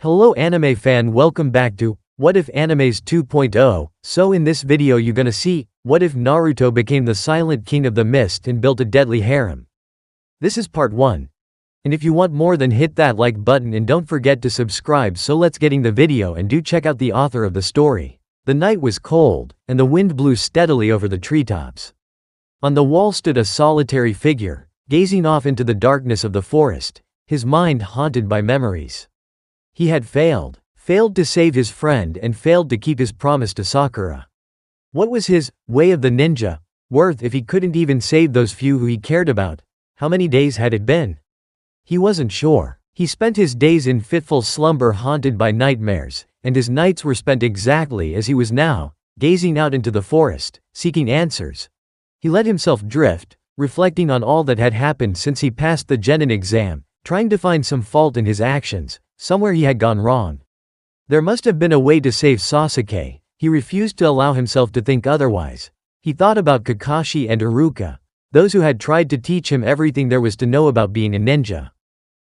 Hello anime fan, welcome back to What If Animes 2.0. So in this video you gonna see, what if Naruto became the silent king of the mist and built a deadly harem? This is part 1. And if you want more, then hit that like button and don't forget to subscribe. So let's getting the video, and do check out the author of the story. The night was cold, and the wind blew steadily over the treetops. On the wall stood a solitary figure, gazing off into the darkness of the forest, his mind haunted by memories. He had failed to save his friend and failed to keep his promise to Sakura. What was his way of the ninja worth if he couldn't even save those few who he cared about? How many days had it been? He wasn't sure. He spent his days in fitful slumber, haunted by nightmares, and his nights were spent exactly as he was now, gazing out into the forest, seeking answers. He let himself drift, reflecting on all that had happened since he passed the genin exam, trying to find some fault in his actions, somewhere he had gone wrong. There must have been a way to save Sasuke. He refused to allow himself to think otherwise. He thought about Kakashi and Iruka, those who had tried to teach him everything there was to know about being a ninja.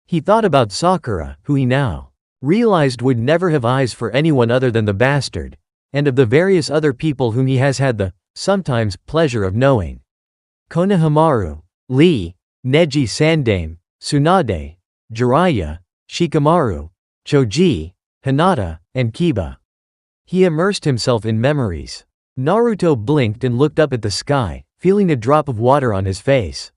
He thought about Sakura, who he now realized would never have eyes for anyone other than the bastard, and of the various other people whom he has had the, sometimes, pleasure of knowing. Konohamaru, Lee, Neji Sandame, Tsunade, Jiraiya, Shikamaru, Choji, Hinata, and Kiba. He immersed himself in memories. Naruto blinked and looked up at the sky, feeling a drop of water on his face.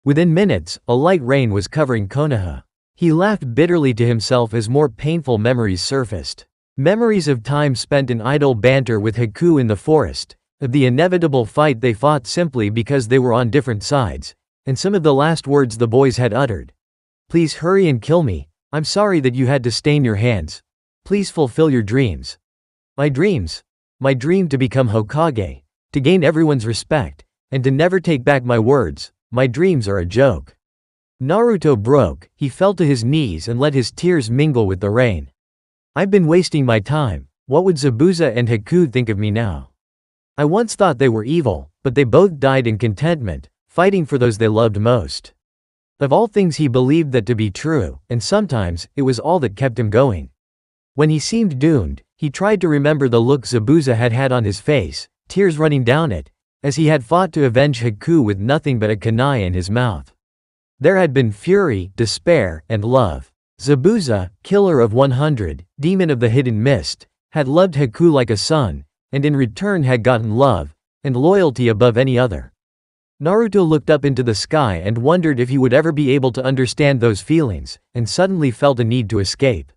Within minutes, a light rain was covering Konoha. He laughed bitterly to himself as more painful memories surfaced. Memories of time spent in idle banter with Haku in the forest, of the inevitable fight they fought simply because they were on different sides, and some of the last words the boys had uttered. "Please hurry and kill me. I'm sorry that you had to stain your hands. Please fulfill your dreams." My dreams? My dream to become Hokage, to gain everyone's respect, and to never take back my words. My dreams are a joke. Naruto broke. He fell to his knees and let his tears mingle with the rain. I've been wasting my time. What would Zabuza and Haku think of me now? I once thought they were evil, but they both died in contentment, fighting for those they loved most. Of all things he believed that to be true, and sometimes, it was all that kept him going. When he seemed doomed, he tried to remember the look Zabuza had had on his face, tears running down it, as he had fought to avenge Haku with nothing but a kunai in his mouth. There had been fury, despair, and love. Zabuza, killer of 100, demon of the hidden mist, had loved Haku like a son, and in return had gotten love and loyalty above any other. Naruto looked up into the sky and wondered if he would ever be able to understand those feelings, and suddenly felt a need to escape.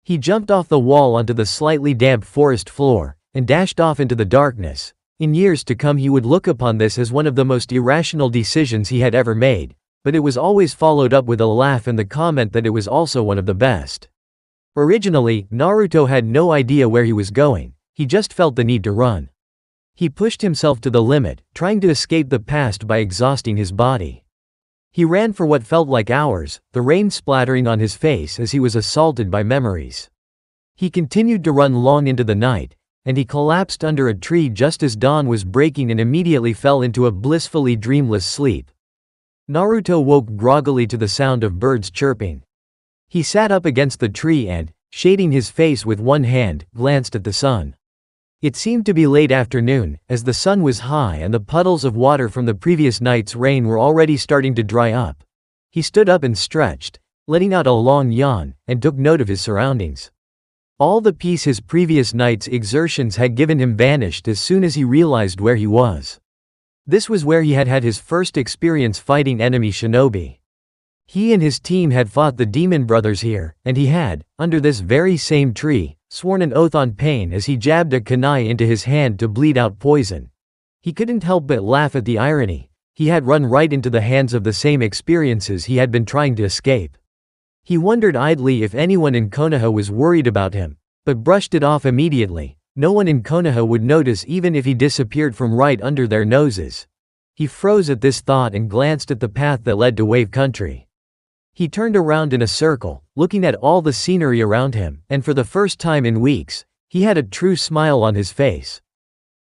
He jumped off the wall onto the slightly damp forest floor, and dashed off into the darkness. In years to come he would look upon this as one of the most irrational decisions he had ever made, but it was always followed up with a laugh and the comment that it was also one of the best. Originally, Naruto had no idea where he was going, he just felt the need to run. He pushed himself to the limit, trying to escape the past by exhausting his body. He ran for what felt like hours, the rain splattering on his face as he was assaulted by memories. He continued to run long into the night, and he collapsed under a tree just as dawn was breaking and immediately fell into a blissfully dreamless sleep. Naruto woke groggily to the sound of birds chirping. He sat up against the tree and, shading his face with one hand, glanced at the sun. It seemed to be late afternoon, as the sun was high and the puddles of water from the previous night's rain were already starting to dry up. He stood up and stretched, letting out a long yawn, and took note of his surroundings. All the peace his previous night's exertions had given him vanished as soon as he realized where he was. This was where he had had his first experience fighting enemy shinobi. He and his team had fought the demon brothers here, and he had, under this very same tree, sworn an oath on pain as he jabbed a kunai into his hand to bleed out poison. He couldn't help but laugh at the irony. He had run right into the hands of the same experiences he had been trying to escape. He wondered idly if anyone in Konoha was worried about him, but brushed it off immediately. No one in Konoha would notice even if he disappeared from right under their noses. He froze at this thought and glanced at the path that led to Wave Country. He turned around in a circle, looking at all the scenery around him, and for the first time in weeks, he had a true smile on his face.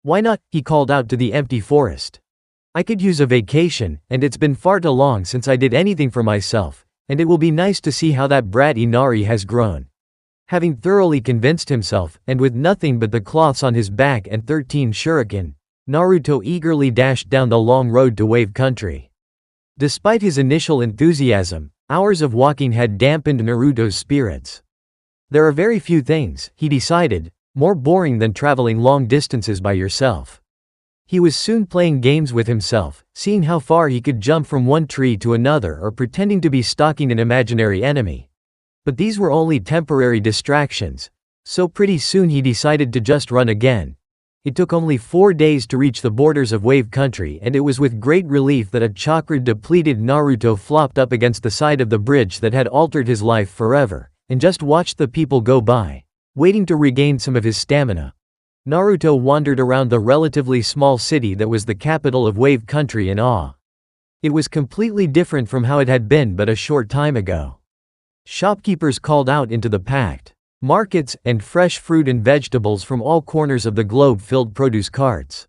"Why not?" he called out to the empty forest. "I could use a vacation, and it's been far too long since I did anything for myself, and it will be nice to see how that brat Inari has grown." Having thoroughly convinced himself, and with nothing but the cloths on his back and 13 shuriken, Naruto eagerly dashed down the long road to Wave Country. Despite his initial enthusiasm, hours of walking had dampened Naruto's spirits. There are very few things, he decided, more boring than traveling long distances by yourself. He was soon playing games with himself, seeing how far he could jump from one tree to another or pretending to be stalking an imaginary enemy. But these were only temporary distractions, so pretty soon he decided to just run again. It took only 4 days to reach the borders of Wave Country, and it was with great relief that a chakra-depleted Naruto flopped up against the side of the bridge that had altered his life forever, and just watched the people go by, waiting to regain some of his stamina. Naruto wandered around the relatively small city that was the capital of Wave Country in awe. It was completely different from how it had been but a short time ago. Shopkeepers called out into the packed markets, and fresh fruit and vegetables from all corners of the globe filled produce carts.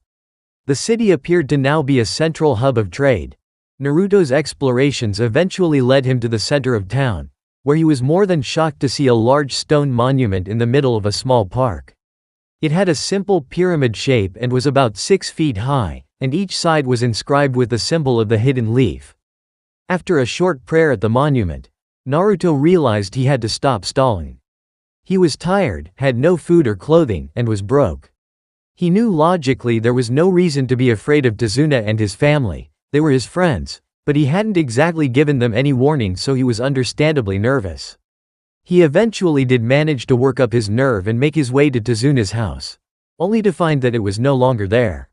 The city appeared to now be a central hub of trade. Naruto's explorations eventually led him to the center of town, where he was more than shocked to see a large stone monument in the middle of a small park. It had a simple pyramid shape and was about 6 feet high, and each side was inscribed with the symbol of the hidden leaf. After a short prayer at the monument, Naruto realized he had to stop stalling. He was tired, had no food or clothing, and was broke. He knew logically there was no reason to be afraid of Tazuna and his family. They were his friends, but he hadn't exactly given them any warning, so he was understandably nervous. He eventually did manage to work up his nerve and make his way to Tazuna's house, only to find that it was no longer there.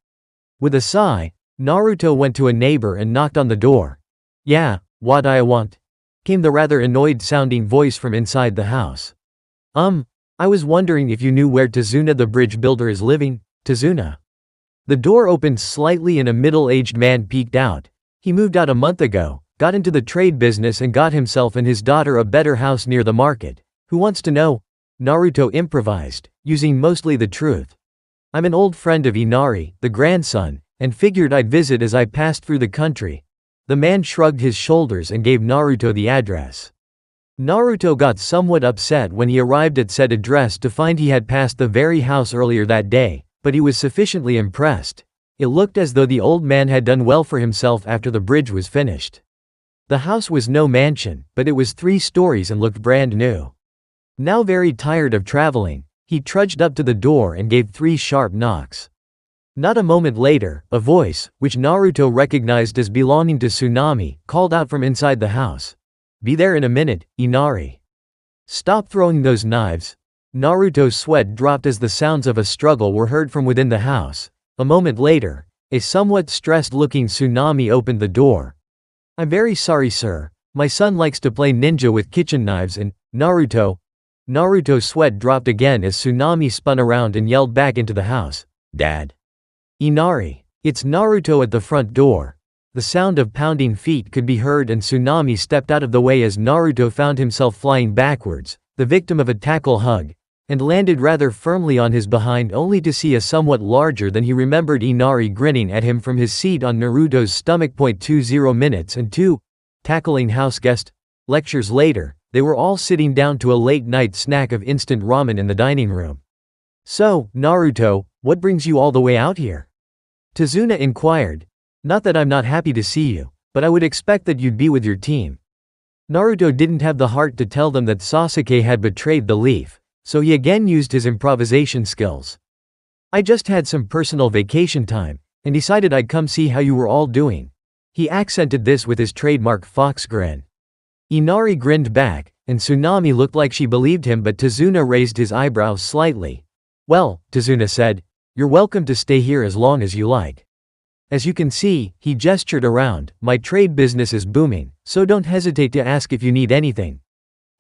With a sigh, Naruto went to a neighbor and knocked on the door. "Yeah, what I want?" came the rather annoyed-sounding voice from inside the house. I was wondering if you knew where Tazuna the bridge builder is living, Tazuna." The door opened slightly and a middle-aged man peeked out. He moved out a month ago, got into the trade business and got himself and his daughter a better house near the market. "Who wants to know?" Naruto improvised, using mostly the truth. "I'm an old friend of Inari, the grandson, and figured I'd visit as I passed through the country." The man shrugged his shoulders and gave Naruto the address. Naruto got somewhat upset when he arrived at said address to find he had passed the very house earlier that day, but he was sufficiently impressed. It looked as though the old man had done well for himself after the bridge was finished. The house was no mansion, but it was 3 stories and looked brand new. Now very tired of traveling, he trudged up to the door and gave 3 sharp knocks. Not a moment later, a voice, which Naruto recognized as belonging to Tsunami, called out from inside the house. "Be there in a minute, Inari." "Stop throwing those knives." Naruto's sweat dropped as the sounds of a struggle were heard from within the house. A moment later, a somewhat stressed-looking Tsunami opened the door. "I'm very sorry, sir. My son likes to play ninja with kitchen knives and..." Naruto's sweat dropped again as Tsunami spun around and yelled back into the house. "Dad." "Inari." "It's Naruto at the front door." The sound of pounding feet could be heard and Tsunami stepped out of the way as Naruto found himself flying backwards, the victim of a tackle hug, and landed rather firmly on his behind only to see a somewhat larger than he remembered Inari grinning at him from his seat on Naruto's stomach. 20 minutes and 2. Tackling house guest. Lectures later, they were all sitting down to a late-night snack of instant ramen in the dining room. "So, Naruto, what brings you all the way out here?" Tazuna inquired. "Not that I'm not happy to see you, but I would expect that you'd be with your team." Naruto didn't have the heart to tell them that Sasuke had betrayed the leaf, so he again used his improvisation skills. "I just had some personal vacation time, and decided I'd come see how you were all doing." He accented this with his trademark fox grin. Inari grinned back, and Tsunami looked like she believed him, but Tazuna raised his eyebrows slightly. "Well," Tazuna said, "you're welcome to stay here as long as you like. As you can see," he gestured around, "my trade business is booming, so don't hesitate to ask if you need anything."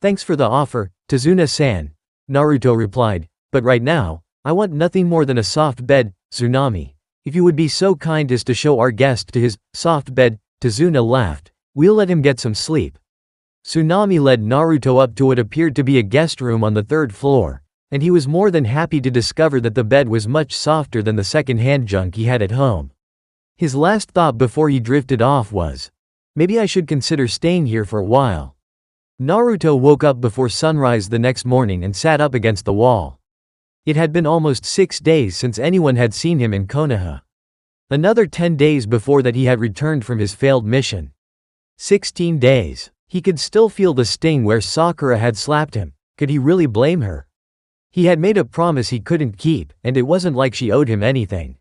"Thanks for the offer, Tazuna-san," Naruto replied, "but right now, I want nothing more than a soft bed." "Tsunami, if you would be so kind as to show our guest to his soft bed," Tazuna laughed, "we'll let him get some sleep." Tsunami led Naruto up to what appeared to be a guest room on the 3rd floor, and he was more than happy to discover that the bed was much softer than the second-hand junk he had at home. His last thought before he drifted off was, "Maybe I should consider staying here for a while." Naruto woke up before sunrise the next morning and sat up against the wall. It had been almost 6 days since anyone had seen him in Konoha. Another 10 days before that he had returned from his failed mission. 16 days. He could still feel the sting where Sakura had slapped him. Could he really blame her? He had made a promise he couldn't keep, and it wasn't like she owed him anything.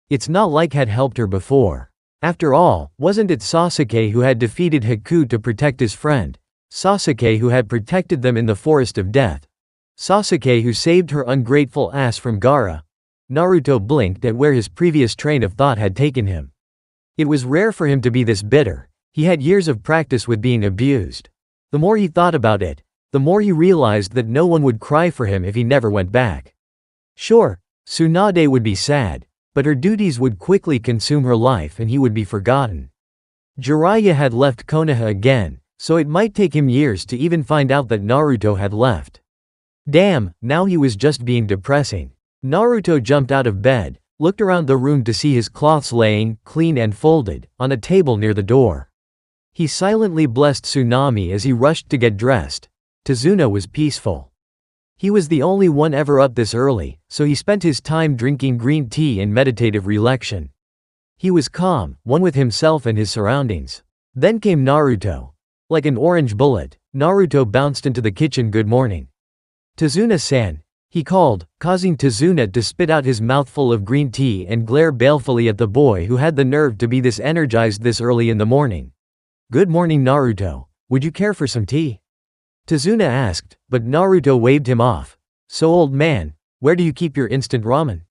It's not like had helped her before. After all, wasn't it Sasuke who had defeated Haku to protect his friend? Sasuke who had protected them in the Forest of Death? Sasuke who saved her ungrateful ass from Gaara? Naruto blinked at where his previous train of thought had taken him. It was rare for him to be this bitter. He had years of practice with being abused. The more he thought about it, the more he realized that no one would cry for him if he never went back. Sure, Tsunade would be sad, but her duties would quickly consume her life and he would be forgotten. Jiraiya had left Konoha again, so it might take him years to even find out that Naruto had left. Damn, now he was just being depressing. Naruto jumped out of bed, looked around the room to see his cloths laying, clean and folded, on a table near the door. He silently blessed Tsunami as he rushed to get dressed. Tazuna was peaceful. He was the only one ever up this early, so he spent his time drinking green tea and meditative reflection. He was calm, one with himself and his surroundings. Then came Naruto. Like an orange bullet, Naruto bounced into the kitchen. Good morning. Tazuna-san, he called, causing Tazuna to spit out his mouthful of green tea and glare balefully at the boy who had the nerve to be this energized this early in the morning. Good morning, Naruto. Would you care for some tea? Tazuna asked, but Naruto waved him off. So old man, where do you keep your instant ramen?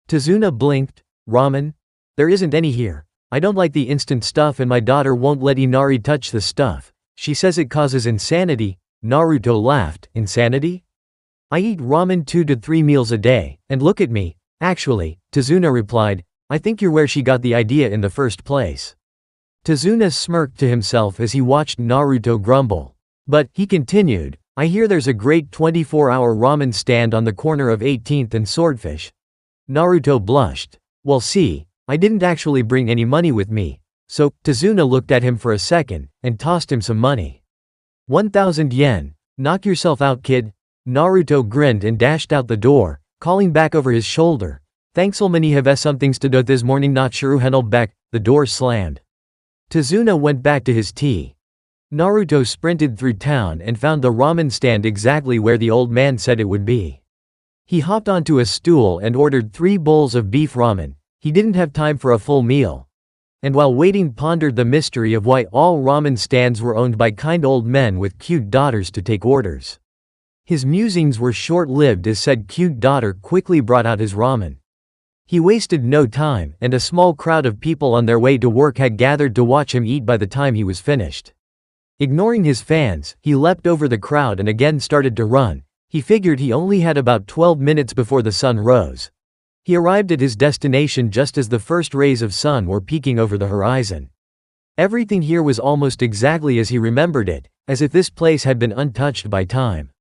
Tazuna blinked. Ramen? There isn't any here. I don't like the instant stuff and my daughter won't let Inari touch the stuff. She says it causes insanity. Naruto laughed. Insanity? I eat ramen 2 to 3 meals a day, and look at me. Actually, Tazuna replied, I think you're where she got the idea in the first place. Tazuna smirked to himself as he watched Naruto grumble. But, he continued, I hear there's a great 24-hour ramen stand on the corner of 18th and Swordfish. Naruto blushed. Well see, I didn't actually bring any money with me. So, Tazuna looked at him for a second, and tossed him some money. 1,000 yen. Knock yourself out, kid. Naruto grinned and dashed out the door, calling back over his shoulder. Thanks many have somethings to do this morning, not sure who back. The door slammed. Tazuna went back to his tea. Naruto sprinted through town and found the ramen stand exactly where the old man said it would be. He hopped onto a stool and ordered 3 bowls of beef ramen. He didn't have time for a full meal. And while waiting pondered the mystery of why all ramen stands were owned by kind old men with cute daughters to take orders. His musings were short-lived as said cute daughter quickly brought out his ramen. He wasted no time, and a small crowd of people on their way to work had gathered to watch him eat by the time he was finished. Ignoring his fans, he leapt over the crowd and again started to run. He figured he only had about 12 minutes before the sun rose. He arrived at his destination just as the first rays of sun were peeking over the horizon. Everything here was almost exactly as he remembered it, as if this place had been untouched by time.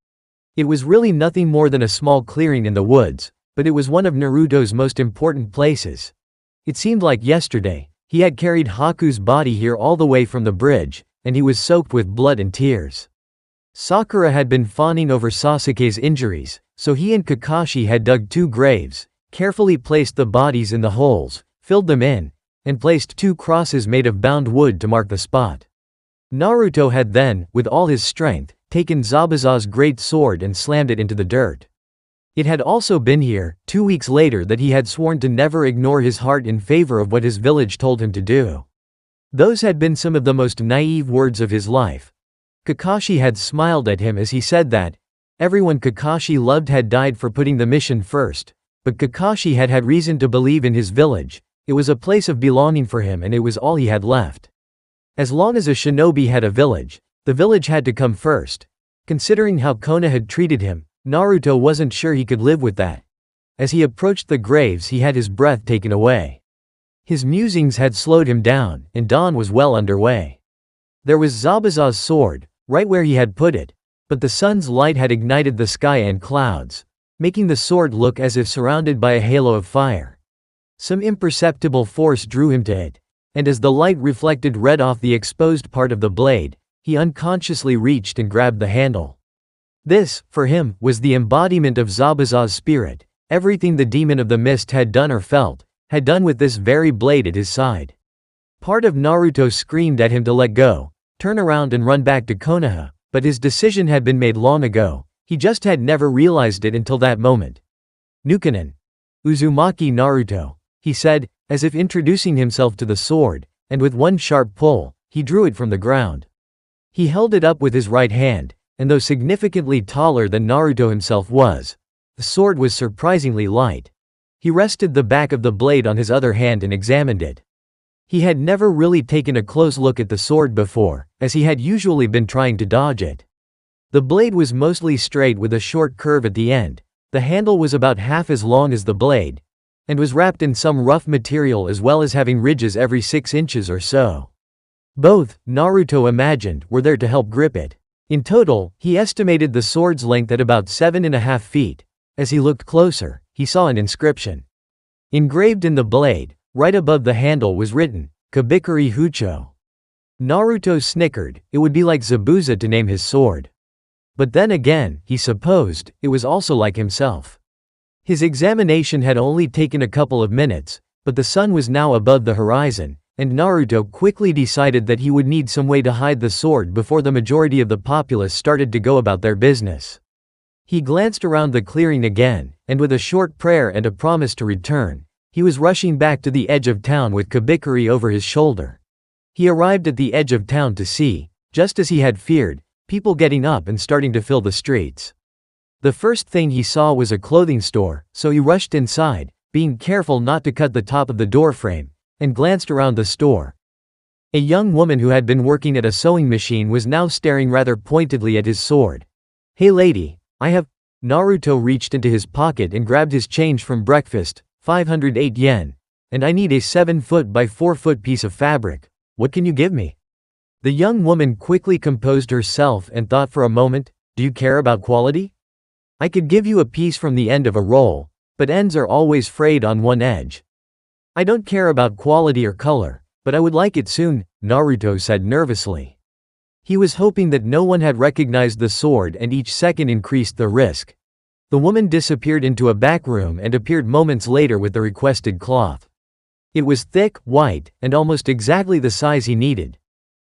It was really nothing more than a small clearing in the woods, but it was one of Naruto's most important places. It seemed like yesterday, he had carried Haku's body here all the way from the bridge, and he was soaked with blood and tears. Sakura had been fawning over Sasuke's injuries, so he and Kakashi had dug 2 graves, carefully placed the bodies in the holes, filled them in, and placed 2 crosses made of bound wood to mark the spot. Naruto had then, with all his strength, taken Zabuza's great sword and slammed it into the dirt. It had also been here, 2 weeks later, that he had sworn to never ignore his heart in favor of what his village told him to do. Those had been some of the most naive words of his life. Kakashi had smiled at him as he said that everyone Kakashi loved had died for putting the mission first, but Kakashi had had reason to believe in his village. It was a place of belonging for him and it was all he had left. As long as a shinobi had a village, the village had to come first. Considering how Konoha had treated him, Naruto wasn't sure he could live with that. As he approached the graves he had his breath taken away. His musings had slowed him down, and dawn was well underway. There was Zabuza's sword, right where he had put it, but the sun's light had ignited the sky and clouds, making the sword look as if surrounded by a halo of fire. Some imperceptible force drew him to it, and as the light reflected red off the exposed part of the blade, he unconsciously reached and grabbed the handle. This, for him, was the embodiment of Zabuza's spirit. Everything the demon of the mist had done or felt, had done with this very blade at his side. Part of Naruto screamed at him to let go, turn around and run back to Konoha, but his decision had been made long ago, he just had never realized it until that moment. Nukanen. Uzumaki Naruto, he said, as if introducing himself to the sword, and with one sharp pull, he drew it from the ground. He held it up with his right hand, and though significantly taller than Naruto himself was, the sword was surprisingly light. He rested the back of the blade on his other hand and examined it. He had never really taken a close look at the sword before, as he had usually been trying to dodge it. The blade was mostly straight with a short curve at the end. The handle was about half as long as the blade, and was wrapped in some rough material as well as having ridges every 6 inches or so. Both, Naruto imagined, were there to help grip it. In total, he estimated the sword's length at about 7.5 feet. As he looked closer, he saw an inscription. Engraved in the blade, right above the handle was written, Kabikuri Hucho. Naruto snickered. It would be like Zabuza to name his sword. But then again, he supposed, it was also like himself. His examination had only taken a couple of minutes, but the sun was now above the horizon, and Naruto quickly decided that he would need some way to hide the sword before the majority of the populace started to go about their business. He glanced around the clearing again, and with a short prayer and a promise to return, he was rushing back to the edge of town with Kabikuri over his shoulder. He arrived at the edge of town to see, just as he had feared, people getting up and starting to fill the streets. The first thing he saw was a clothing store, so he rushed inside, being careful not to cut the top of the doorframe, and glanced around the store. A young woman who had been working at a sewing machine was now staring rather pointedly at his sword. "Hey lady, I have..." Naruto reached into his pocket and grabbed his change from breakfast, 508 yen, "and I need a 7-foot by 4-foot piece of fabric. What can you give me?" The young woman quickly composed herself and thought for a moment, "Do you care about quality? I could give you a piece from the end of a roll, but ends are always frayed on one edge." "I don't care about quality or color, but I would like it soon," Naruto said nervously. He was hoping that no one had recognized the sword, and each second increased the risk. The woman disappeared into a back room and appeared moments later with the requested cloth. It was thick, white, and almost exactly the size he needed.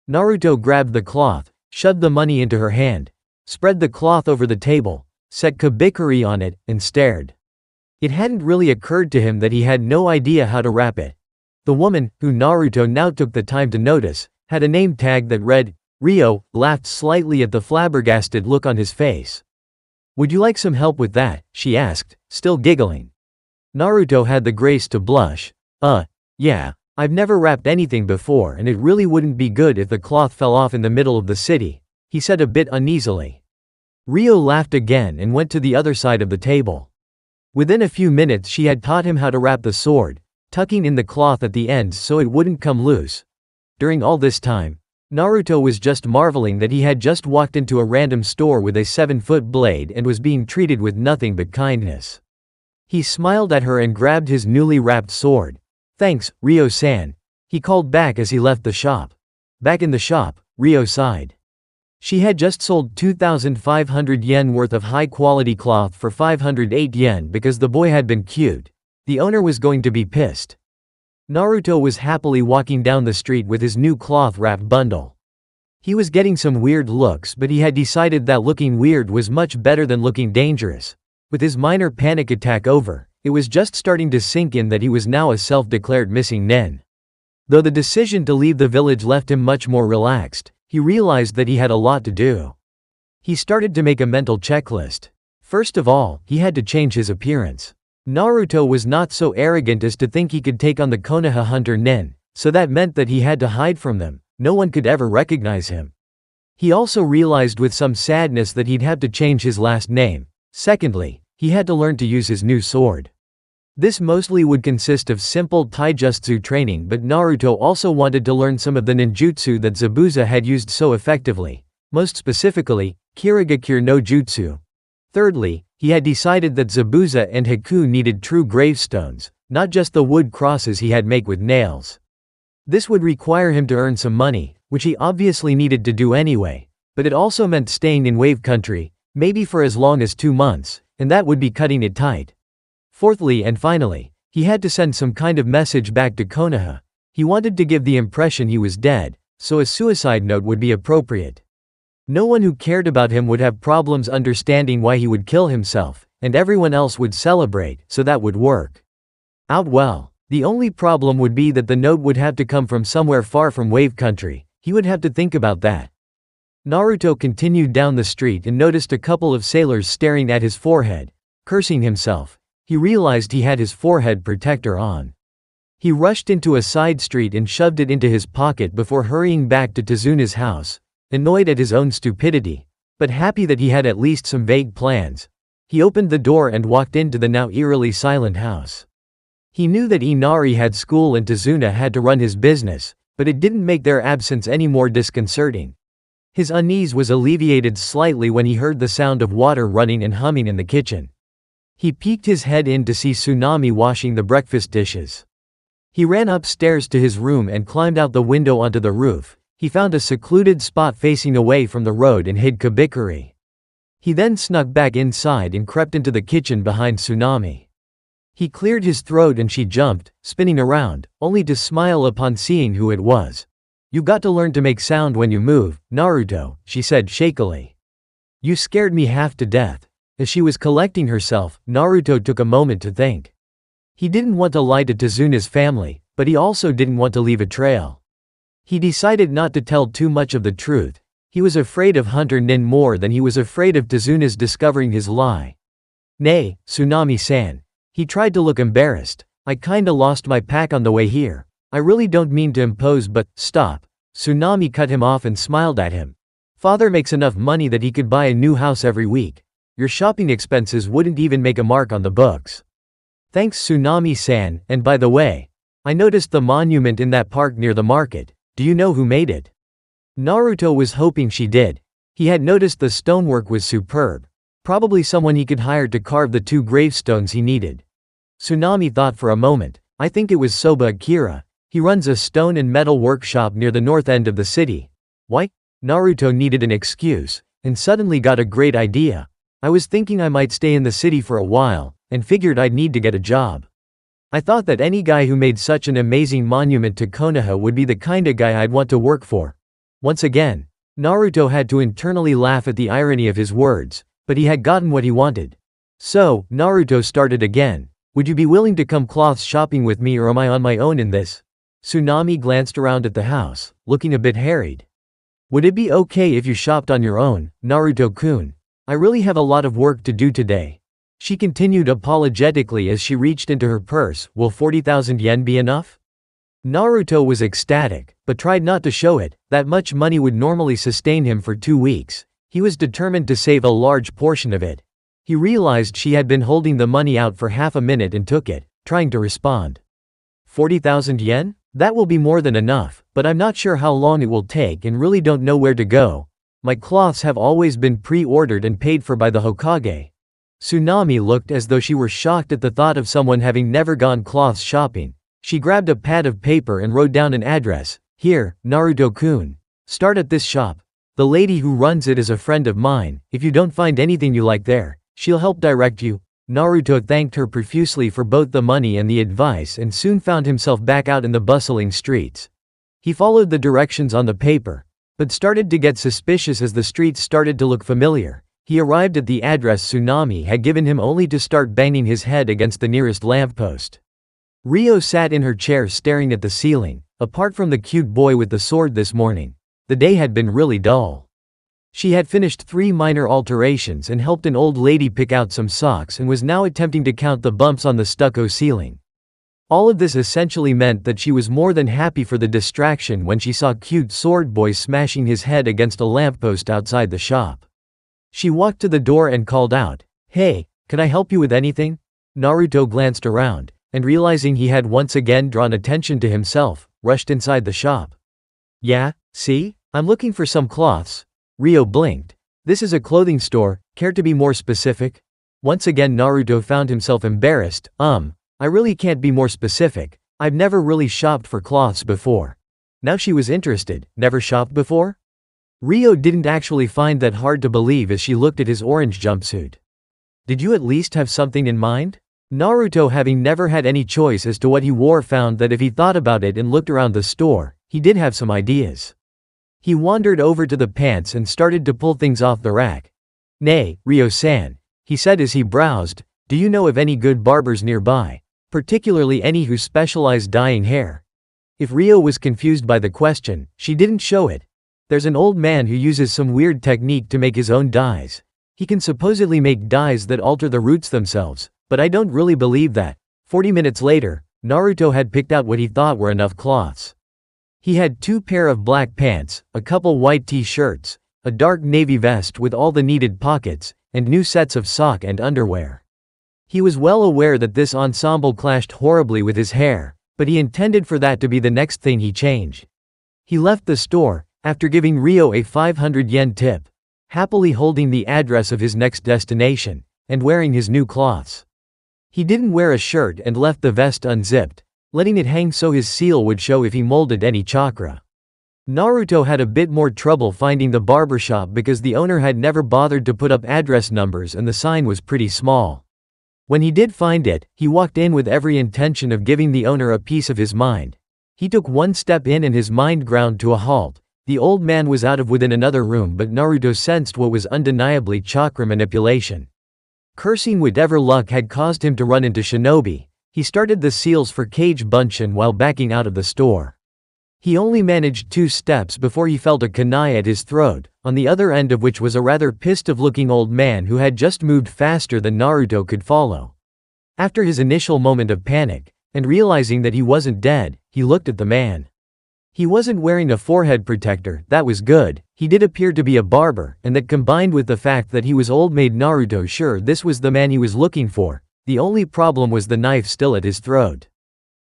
Naruto grabbed the cloth, shoved the money into her hand, spread the cloth over the table, set Kabikuri on it, and stared. It hadn't really occurred to him that he had no idea how to wrap it. The woman, who Naruto now took the time to notice, had a name tag that read, Rio, laughed slightly at the flabbergasted look on his face. "Would you like some help with that?" she asked, still giggling. Naruto had the grace to blush. Yeah, I've never wrapped anything before and it really wouldn't be good if the cloth fell off in the middle of the city," he said a bit uneasily. Rio laughed again and went to the other side of the table. Within a few minutes she had taught him how to wrap the sword, tucking in the cloth at the ends so it wouldn't come loose. During all this time, Naruto was just marveling that he had just walked into a random store with a 7-foot blade and was being treated with nothing but kindness. He smiled at her and grabbed his newly wrapped sword. "Thanks, Rio-san," he called back as he left the shop. Back in the shop, Rio sighed. She had just sold 2,500 yen worth of high-quality cloth for 508 yen because the boy had been cute. The owner was going to be pissed. Naruto was happily walking down the street with his new cloth-wrapped bundle. He was getting some weird looks, but he had decided that looking weird was much better than looking dangerous. With his minor panic attack over, it was just starting to sink in that he was now a self-declared missing nen. Though the decision to leave the village left him much more relaxed, he realized that he had a lot to do. He started to make a mental checklist. First of all, he had to change his appearance. Naruto was not so arrogant as to think he could take on the Konoha hunter nen, so that meant that he had to hide from them. No one could ever recognize him. He also realized with some sadness that he'd have to change his last name. Secondly, he had to learn to use his new sword. This mostly would consist of simple taijutsu training, but Naruto also wanted to learn some of the ninjutsu that Zabuza had used so effectively, most specifically, Kirigakure no Jutsu. Thirdly, he had decided that Zabuza and Haku needed true gravestones, not just the wood crosses he had made with nails. This would require him to earn some money, which he obviously needed to do anyway, but it also meant staying in Wave Country, maybe for as long as 2 months, and that would be cutting it tight. Fourthly and finally, he had to send some kind of message back to Konoha. He wanted to give the impression he was dead, so a suicide note would be appropriate. No one who cared about him would have problems understanding why he would kill himself, and everyone else would celebrate, so that would work out well. The only problem would be that the note would have to come from somewhere far from Wave Country. He would have to think about that. Naruto continued down the street and noticed a couple of sailors staring at his forehead. Cursing himself, he realized he had his forehead protector on. He rushed into a side street and shoved it into his pocket before hurrying back to Tezuna's house, annoyed at his own stupidity, but happy that he had at least some vague plans. He opened the door and walked into the now eerily silent house. He knew that Inari had school and Tezuna had to run his business, but it didn't make their absence any more disconcerting. His unease was alleviated slightly when he heard the sound of water running and humming in the kitchen. He peeked his head in to see Tsunami washing the breakfast dishes. He ran upstairs to his room and climbed out the window onto the roof. He found a secluded spot facing away from the road and hid Kabikari. He then snuck back inside and crept into the kitchen behind Tsunami. He cleared his throat and she jumped, spinning around, only to smile upon seeing who it was. "You got to learn to make sound when you move, Naruto," she said shakily. "You scared me half to death." As she was collecting herself, Naruto took a moment to think. He didn't want to lie to Tezuna's family, but he also didn't want to leave a trail. He decided not to tell too much of the truth. He was afraid of Hunter Nin more than he was afraid of Tezuna's discovering his lie. "Nay, Tsunami-san." He tried to look embarrassed. "I kinda lost my pack on the way here. I really don't mean to impose but, stop." Tsunami cut him off and smiled at him. "Father makes enough money that he could buy a new house every week. Your shopping expenses wouldn't even make a mark on the books." "Thanks Tsunami-san, and by the way, I noticed the monument in that park near the market. Do you know who made it?" Naruto was hoping she did. He had noticed the stonework was superb. Probably someone he could hire to carve the 2 gravestones he needed. Tsunami thought for a moment. "I think it was Soba Akira. He runs a stone and metal workshop near the north end of the city." "Why?" Naruto needed an excuse, and suddenly got a great idea. "I was thinking I might stay in the city for a while, and figured I'd need to get a job. I thought that any guy who made such an amazing monument to Konoha would be the kinda guy I'd want to work for." Once again, Naruto had to internally laugh at the irony of his words, but he had gotten what he wanted. So, Naruto started again. "Would you be willing to come clothes shopping with me or am I on my own in this?" Tsunami glanced around at the house, looking a bit harried. "Would it be okay if you shopped on your own, Naruto-kun? I really have a lot of work to do today." She continued apologetically as she reached into her purse. "Will 40,000 yen be enough?" Naruto was ecstatic, but tried not to show it. That much money would normally sustain him for 2 weeks. He was determined to save a large portion of it. He realized she had been holding the money out for half a minute and took it, trying to respond. 40,000 yen? That will be more than enough, but I'm not sure how long it will take and really don't know where to go. My cloths have always been pre-ordered and paid for by the Hokage." Tsunami looked as though she were shocked at the thought of someone having never gone cloths shopping. She grabbed a pad of paper and wrote down an address. "Here, Naruto-kun. Start at this shop. The lady who runs it is a friend of mine. If you don't find anything you like there, she'll help direct you." Naruto thanked her profusely for both the money and the advice and soon found himself back out in the bustling streets. He followed the directions on the paper, but started to get suspicious as the streets started to look familiar. He arrived at the address Tsunami had given him only to start banging his head against the nearest lamppost. Rio sat in her chair staring at the ceiling. Apart from the cute boy with the sword this morning, the day had been really dull. She had finished 3 minor alterations and helped an old lady pick out some socks and was now attempting to count the bumps on the stucco ceiling. All of this essentially meant that she was more than happy for the distraction when she saw cute sword boy smashing his head against a lamppost outside the shop. She walked to the door and called out, "Hey, can I help you with anything?" Naruto glanced around, and realizing he had once again drawn attention to himself, rushed inside the shop. "Yeah, see? I'm looking for some cloths." Rio blinked. "This is a clothing store, care to be more specific?" Once again Naruto found himself embarrassed. I really can't be more specific. I've never really shopped for cloths before." Now she was interested. Never shopped before? Rio didn't actually find that hard to believe as she looked at his orange jumpsuit. Did you at least have something in mind? Naruto, having never had any choice as to what he wore, found that if he thought about it and looked around the store, he did have some ideas. He wandered over to the pants and started to pull things off the rack. "Nay, Ryo-san," he said as he browsed, "do you know of any good barbers nearby? Particularly any who specialize dyeing hair?" If Rio was confused by the question, she didn't show it. "There's an old man who uses some weird technique to make his own dyes. He can supposedly make dyes that alter the roots themselves, but I don't really believe that." 40 minutes later, Naruto had picked out what he thought were enough cloths. He had 2 pair of black pants, a couple white t-shirts, a dark navy vest with all the needed pockets, and new sets of sock and underwear. He was well aware that this ensemble clashed horribly with his hair, but he intended for that to be the next thing he changed. He left the store, after giving Rio a 500 yen tip, happily holding the address of his next destination, and wearing his new cloths. He didn't wear a shirt and left the vest unzipped, letting it hang so his seal would show if he molded any chakra. Naruto had a bit more trouble finding the barbershop because the owner had never bothered to put up address numbers and the sign was pretty small. When he did find it, he walked in with every intention of giving the owner a piece of his mind. He took one step in and his mind ground to a halt. The old man was out of within another room, but Naruto sensed what was undeniably chakra manipulation. Cursing whatever luck had caused him to run into Shinobi, he started the seals for Kage Bunshin while backing out of the store. He only managed 2 steps before he felt a kunai at his throat, on the other end of which was a rather pissed-off-looking old man who had just moved faster than Naruto could follow. After his initial moment of panic, and realizing that he wasn't dead, he looked at the man. He wasn't wearing a forehead protector, that was good. He did appear to be a barber, and that combined with the fact that he was old made Naruto sure this was the man he was looking for. The only problem was the knife still at his throat.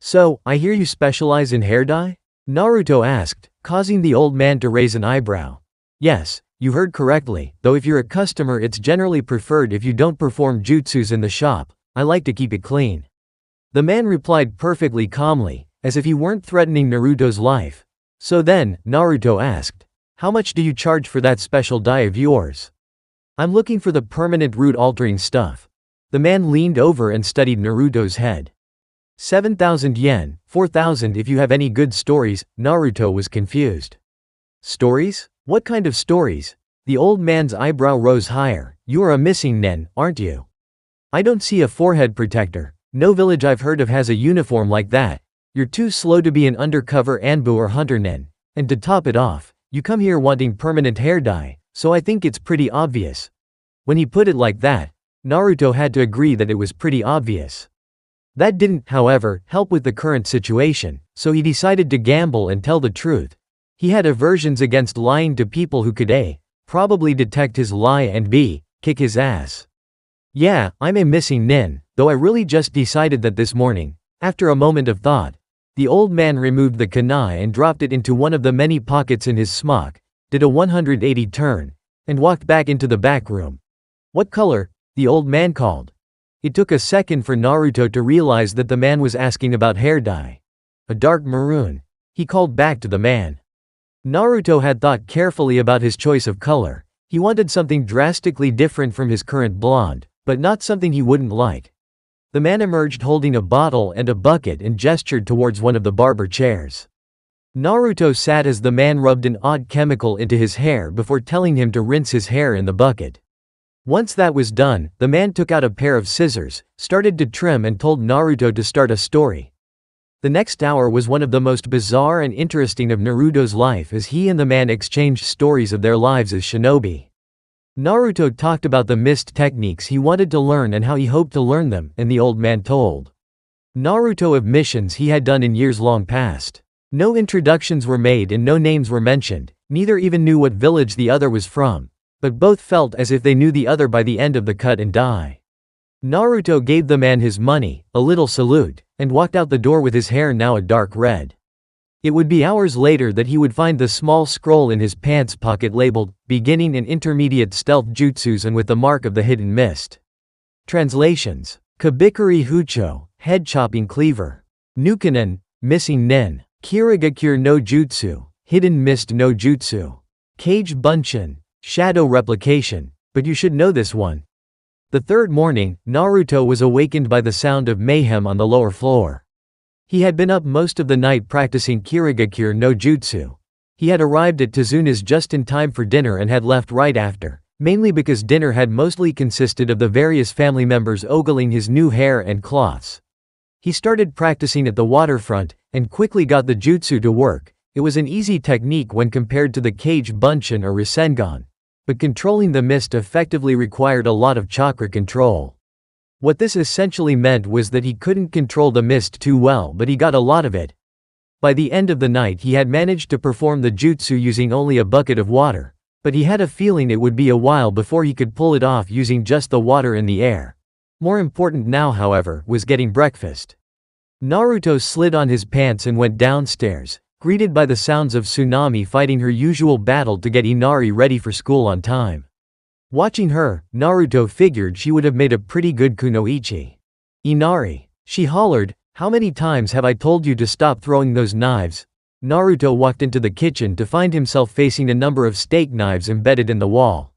"So, I hear you specialize in hair dye?" Naruto asked, causing the old man to raise an eyebrow. "Yes, you heard correctly, though if you're a customer it's generally preferred if you don't perform jutsus in the shop. I like to keep it clean." The man replied perfectly calmly, as if he weren't threatening Naruto's life. So then, Naruto asked, "How much do you charge for that special dye of yours?" "I'm looking for the permanent root-altering stuff." The man leaned over and studied Naruto's head. 7,000 yen, 4,000 if you have any good stories." Naruto was confused. "Stories? What kind of stories?" The old man's eyebrow rose higher. "You are a missing nen, aren't you?" "I don't see a forehead protector. No village I've heard of has a uniform like that. You're too slow to be an undercover Anbu or hunter nen. And to top it off, you come here wanting permanent hair dye, so I think it's pretty obvious." When he put it like that, Naruto had to agree that it was pretty obvious. That didn't, however, help with the current situation, so he decided to gamble and tell the truth. He had aversions against lying to people who could A, probably detect his lie and B, kick his ass. "Yeah, I'm a missing nin, though I really just decided that this morning." After a moment of thought, the old man removed the kunai and dropped it into one of the many pockets in his smock, did a 180 turn, and walked back into the back room. "What color?" the old man called. It took a second for Naruto to realize that the man was asking about hair dye. "A dark maroon," he called back to the man. Naruto had thought carefully about his choice of color. He wanted something drastically different from his current blonde, but not something he wouldn't like. The man emerged holding a bottle and a bucket and gestured towards one of the barber chairs. Naruto sat as the man rubbed an odd chemical into his hair before telling him to rinse his hair in the bucket. Once that was done, the man took out a pair of scissors, started to trim and told Naruto to start a story. The next hour was one of the most bizarre and interesting of Naruto's life as he and the man exchanged stories of their lives as shinobi. Naruto talked about the mist techniques he wanted to learn and how he hoped to learn them, and the old man told Naruto of missions he had done in years long past. No introductions were made and no names were mentioned, neither even knew what village the other was from, but both felt as if they knew the other by the end of the cut and dye. Naruto gave the man his money, a little salute, and walked out the door with his hair now a dark red. It would be hours later that he would find the small scroll in his pants pocket labeled, Beginning and Intermediate Stealth Jutsus and with the mark of the Hidden Mist. Translations: Kabikari Hucho, Head Chopping Cleaver. Nukanen, Missing Nin. Kirigakure no Jutsu, Hidden Mist no Jutsu. Cage Bunshin, Shadow Replication, but you should know this one. The third morning, Naruto was awakened by the sound of mayhem on the lower floor. He had been up most of the night practicing Kirigakure no Jutsu. He had arrived at Tezuna's just in time for dinner and had left right after, mainly because dinner had mostly consisted of the various family members ogling his new hair and cloths. He started practicing at the waterfront, and quickly got the jutsu to work. It was an easy technique when compared to the Cage Bunshin or Rasengan. But controlling the mist effectively required a lot of chakra control. What this essentially meant was that he couldn't control the mist too well, but he got a lot of it. By the end of the night he had managed to perform the jutsu using only a bucket of water, but he had a feeling it would be a while before he could pull it off using just the water in the air. More important now, however, was getting breakfast. Naruto slid on his pants and went downstairs, greeted by the sounds of Tsunami fighting her usual battle to get Inari ready for school on time. Watching her, Naruto figured she would have made a pretty good kunoichi. "Inari," she hollered, "how many times have I told you to stop throwing those knives?" Naruto walked into the kitchen to find himself facing a number of steak knives embedded in the wall.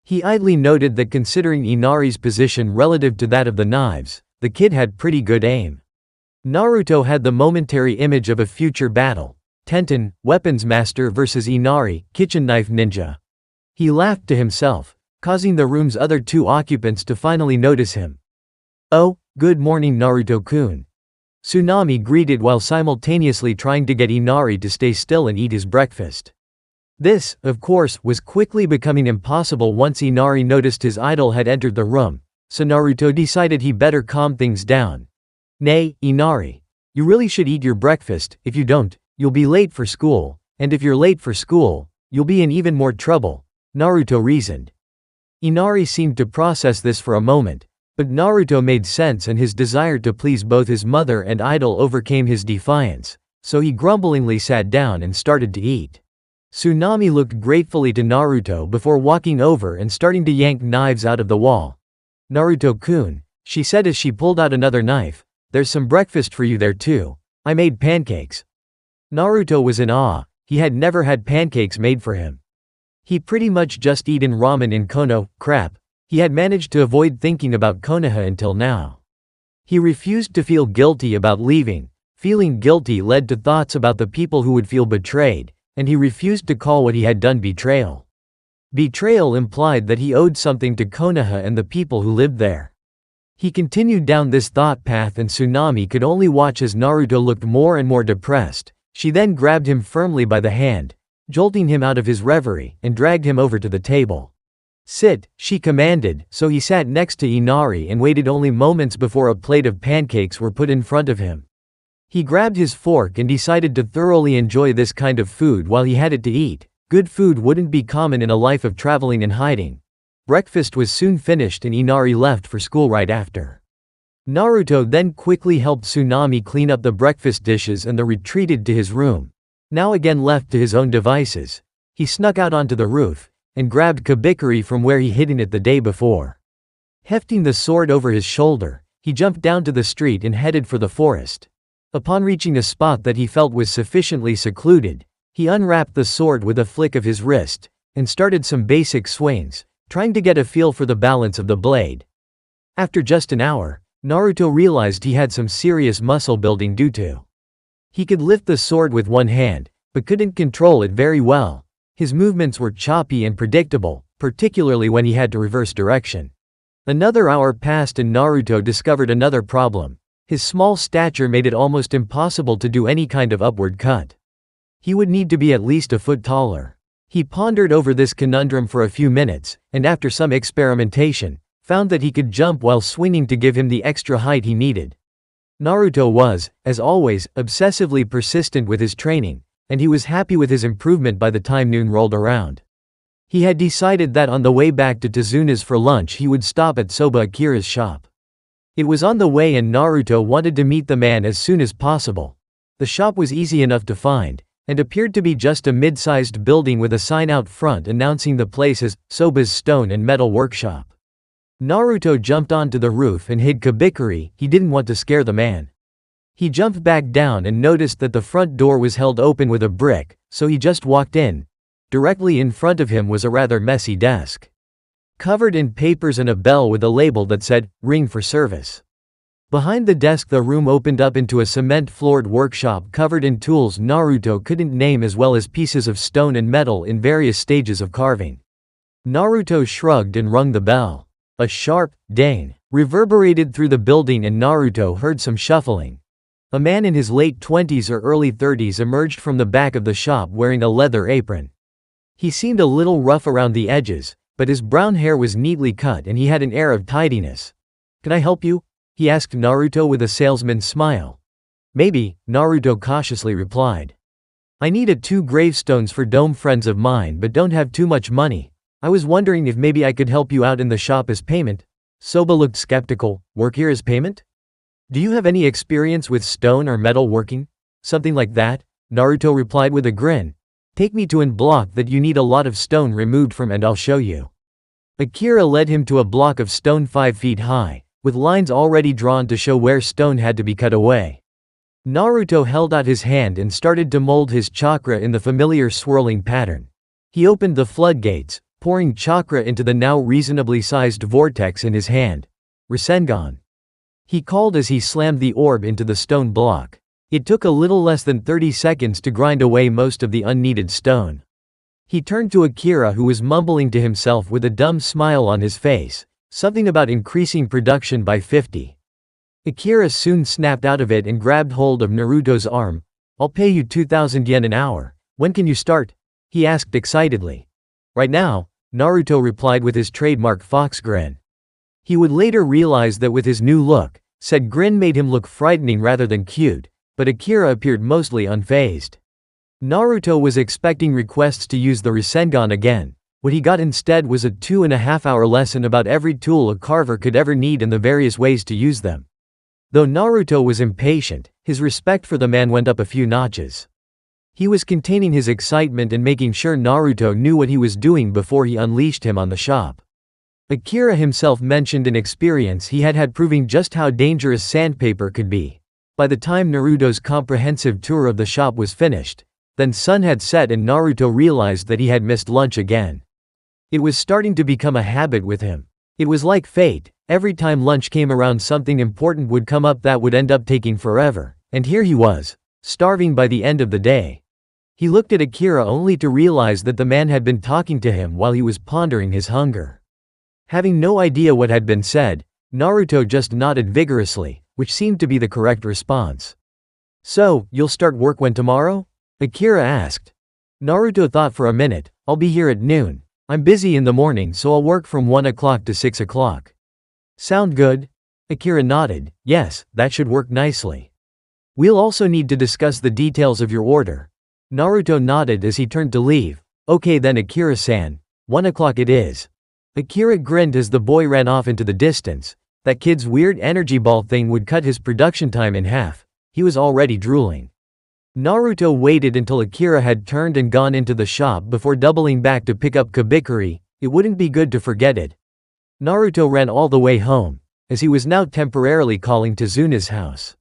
He idly noted that considering Inari's position relative to that of the knives, the kid had pretty good aim. Naruto had the momentary image of a future battle. Tenten, weapons master versus Inari, kitchen knife ninja. He laughed to himself, causing the room's other two occupants to finally notice him. "Oh, good morning Naruto-kun." Tsunami greeted while simultaneously trying to get Inari to stay still and eat his breakfast. This, of course, was quickly becoming impossible once Inari noticed his idol had entered the room, so Naruto decided he better calm things down. "Nay, Inari. You really should eat your breakfast. If you don't, you'll be late for school, and if you're late for school, you'll be in even more trouble," Naruto reasoned. Inari seemed to process this for a moment, but Naruto made sense and his desire to please both his mother and idol overcame his defiance, so he grumblingly sat down and started to eat. Tsunami looked gratefully to Naruto before walking over and starting to yank knives out of the wall. "Naruto-kun," she said as she pulled out another knife, "there's some breakfast for you there too. I made pancakes." Naruto was in awe. He had never had pancakes made for him. He pretty much just eaten ramen in Kono. Crap. He had managed to avoid thinking about Konoha until now. He refused to feel guilty about leaving. Feeling guilty led to thoughts about the people who would feel betrayed, and he refused to call what he had done betrayal. Betrayal implied that he owed something to Konoha and the people who lived there. He continued down this thought path and Tsunami could only watch as Naruto looked more and more depressed. She then grabbed him firmly by the hand, jolting him out of his reverie, and dragged him over to the table. "Sit," she commanded, so he sat next to Inari and waited only moments before a plate of pancakes were put in front of him. He grabbed his fork and decided to thoroughly enjoy this kind of food while he had it to eat. Good food wouldn't be common in a life of traveling and hiding. Breakfast was soon finished and Inari left for school right after. Naruto then quickly helped Tsunami clean up the breakfast dishes and retreated to his room. Now again left to his own devices, he snuck out onto the roof, and grabbed Kabikari from where he hidden it the day before. Hefting the sword over his shoulder, he jumped down to the street and headed for the forest. Upon reaching a spot that he felt was sufficiently secluded, he unwrapped the sword with a flick of his wrist, and started some basic swings, trying to get a feel for the balance of the blade. After just an hour, Naruto realized he had some serious muscle building due to. He could lift the sword with one hand, but couldn't control it very well. His movements were choppy and predictable, particularly when he had to reverse direction. Another hour passed and Naruto discovered another problem. His small stature made it almost impossible to do any kind of upward cut. He would need to be at least a foot taller. He pondered over this conundrum for a few minutes, and after some experimentation, found that he could jump while swinging to give him the extra height he needed. Naruto was, as always, obsessively persistent with his training, and he was happy with his improvement by the time noon rolled around. He had decided that on the way back to Tezuna's for lunch he would stop at Soba Akira's shop. It was on the way and Naruto wanted to meet the man as soon as possible. The shop was easy enough to find, and appeared to be just a mid-sized building with a sign out front announcing the place as Soba's Stone and Metal Workshop. Naruto jumped onto the roof and hid Kabikari. He didn't want to scare the man. He jumped back down and noticed that the front door was held open with a brick, so he just walked in. Directly in front of him was a rather messy desk, covered in papers and a bell with a label that said, "Ring for service." Behind the desk the room opened up into a cement-floored workshop covered in tools Naruto couldn't name, as well as pieces of stone and metal in various stages of carving. Naruto shrugged and rung the bell. A sharp ding reverberated through the building and Naruto heard some shuffling. A man in his late 20s or early 30s emerged from the back of the shop wearing a leather apron. He seemed a little rough around the edges, but his brown hair was neatly cut and he had an air of tidiness. "Can I help you?" he asked Naruto with a salesman's smile. "Maybe," Naruto cautiously replied. "I needed 2 gravestones for dome friends of mine but don't have too much money. I was wondering if maybe I could help you out in the shop as payment." Soba looked skeptical. "Work here as payment? Do you have any experience with stone or metal working?" "Something like that," Naruto replied with a grin. "Take me to an block that you need a lot of stone removed from and I'll show you." Akira led him to a block of stone 5 feet high, with lines already drawn to show where stone had to be cut away. Naruto held out his hand and started to mold his chakra in the familiar swirling pattern. He opened the floodgates, pouring chakra into the now reasonably sized vortex in his hand. "Rasengan," he called as he slammed the orb into the stone block. It took a little less than 30 seconds to grind away most of the unneeded stone. He turned to Akira, who was mumbling to himself with a dumb smile on his face, something about increasing production by 50. Akira soon snapped out of it and grabbed hold of Naruto's arm. "I'll pay you 2,000 yen an hour. When can you start?" he asked excitedly. "Right now," Naruto replied with his trademark fox grin. He would later realize that with his new look, said grin made him look frightening rather than cute, but Akira appeared mostly unfazed. Naruto was expecting requests to use the Rasengan again. What he got instead was a 2.5-hour lesson about every tool a carver could ever need and the various ways to use them. Though Naruto was impatient, his respect for the man went up a few notches. He was containing his excitement and making sure Naruto knew what he was doing before he unleashed him on the shop. Akira himself mentioned an experience he had had proving just how dangerous sandpaper could be. By the time Naruto's comprehensive tour of the shop was finished, then sun had set and Naruto realized that he had missed lunch again. It was starting to become a habit with him. It was like fate, every time lunch came around something important would come up that would end up taking forever, and here he was, starving by the end of the day. He looked at Akira only to realize that the man had been talking to him while he was pondering his hunger. Having no idea what had been said, Naruto just nodded vigorously, which seemed to be the correct response. "So, you'll start work when tomorrow?" Akira asked. Naruto thought for a minute. "I'll be here at noon. I'm busy in the morning so I'll work from 1 o'clock to 6 o'clock. "Sound good?" Akira nodded. "Yes, that should work nicely. We'll also need to discuss the details of your order." Naruto nodded as he turned to leave. "Okay then Akira-san, 1 o'clock it is." Akira grinned as the boy ran off into the distance. That kid's weird energy ball thing would cut his production time in half. He was already drooling. Naruto waited until Akira had turned and gone into the shop before doubling back to pick up Kabikari. It wouldn't be good to forget it. Naruto ran all the way home, as he was now temporarily calling Tezuna's house.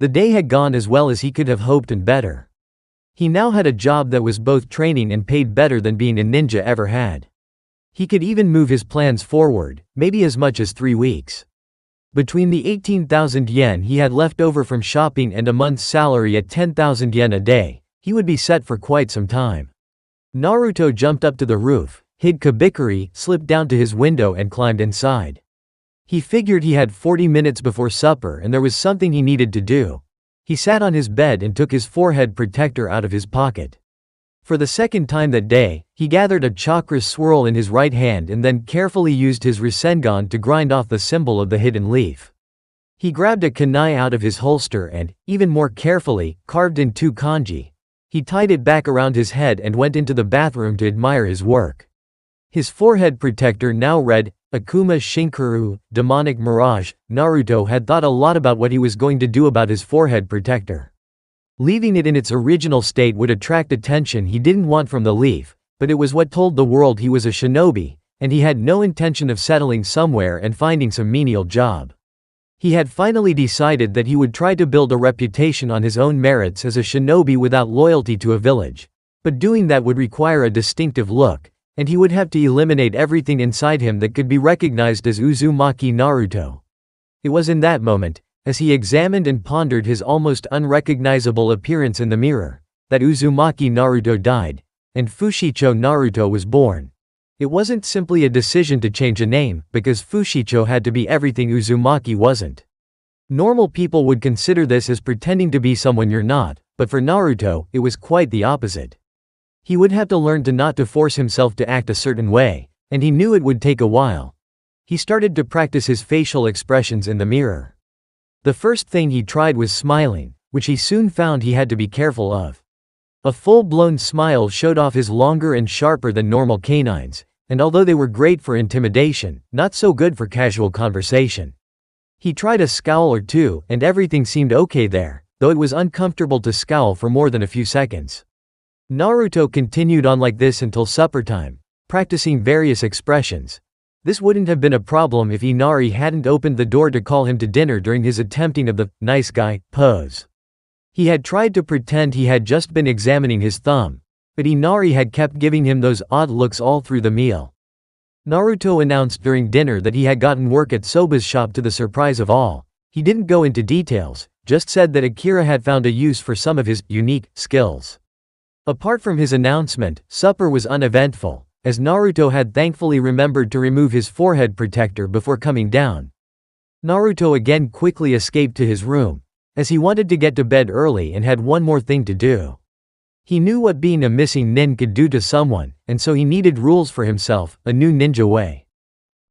The day had gone as well as he could have hoped and better. He now had a job that was both training and paid better than being a ninja ever had. He could even move his plans forward, maybe as much as 3 weeks. Between the 18,000 yen he had left over from shopping and a month's salary at 10,000 yen a day, he would be set for quite some time. Naruto jumped up to the roof, hid Kabikari, slipped down to his window and climbed inside. He figured he had 40 minutes before supper and there was something he needed to do. He sat on his bed and took his forehead protector out of his pocket. For the second time that day, he gathered a chakra swirl in his right hand and then carefully used his Rasengan to grind off the symbol of the hidden leaf. He grabbed a kunai out of his holster and, even more carefully, carved in 2 kanji. He tied it back around his head and went into the bathroom to admire his work. His forehead protector now read, Akuma Shinkuru, Demonic Mirage. Naruto had thought a lot about what he was going to do about his forehead protector. Leaving it in its original state would attract attention he didn't want from the leaf, but it was what told the world he was a shinobi, and he had no intention of settling somewhere and finding some menial job. He had finally decided that he would try to build a reputation on his own merits as a shinobi without loyalty to a village. But doing that would require a distinctive look, and he would have to eliminate everything inside him that could be recognized as Uzumaki Naruto. It was in that moment, as he examined and pondered his almost unrecognizable appearance in the mirror, that Uzumaki Naruto died, and Fushicho Naruto was born. It wasn't simply a decision to change a name, because Fushicho had to be everything Uzumaki wasn't. Normal people would consider this as pretending to be someone you're not, but for Naruto, it was quite the opposite. He would have to learn not to force himself to act a certain way, and he knew it would take a while. He started to practice his facial expressions in the mirror. The first thing he tried was smiling, which he soon found he had to be careful of. A full-blown smile showed off his longer and sharper than normal canines, and although they were great for intimidation, not so good for casual conversation. He tried a scowl or two, and everything seemed okay there, though it was uncomfortable to scowl for more than a few seconds. Naruto continued on like this until supper time, practicing various expressions. This wouldn't have been a problem if Inari hadn't opened the door to call him to dinner during his attempting of the nice guy pose. He had tried to pretend he had just been examining his thumb, but Inari had kept giving him those odd looks all through the meal. Naruto announced during dinner that he had gotten work at Soba's shop to the surprise of all. He didn't go into details, just said that Akira had found a use for some of his unique skills. Apart from his announcement, supper was uneventful, as Naruto had thankfully remembered to remove his forehead protector before coming down. Naruto again quickly escaped to his room, as he wanted to get to bed early and had one more thing to do. He knew what being a missing nin could do to someone, and so he needed rules for himself, a new ninja way.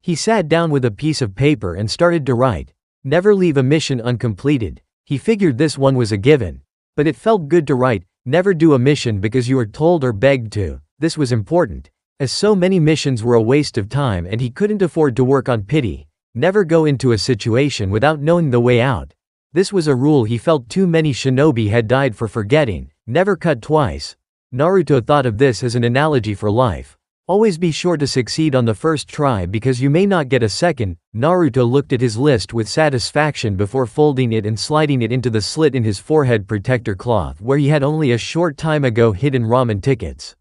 He sat down with a piece of paper and started to write. Never leave a mission uncompleted. He figured this one was a given. But it felt good to write, never do a mission because you are told or begged to. This was important, as so many missions were a waste of time and he couldn't afford to work on pity. Never go into a situation without knowing the way out. This was a rule he felt too many shinobi had died for forgetting. Never cut twice. Naruto thought of this as an analogy for life. Always be sure to succeed on the first try because you may not get a second. Naruto looked at his list with satisfaction before folding it and sliding it into the slit in his forehead protector cloth where he had only a short time ago hidden ramen tickets.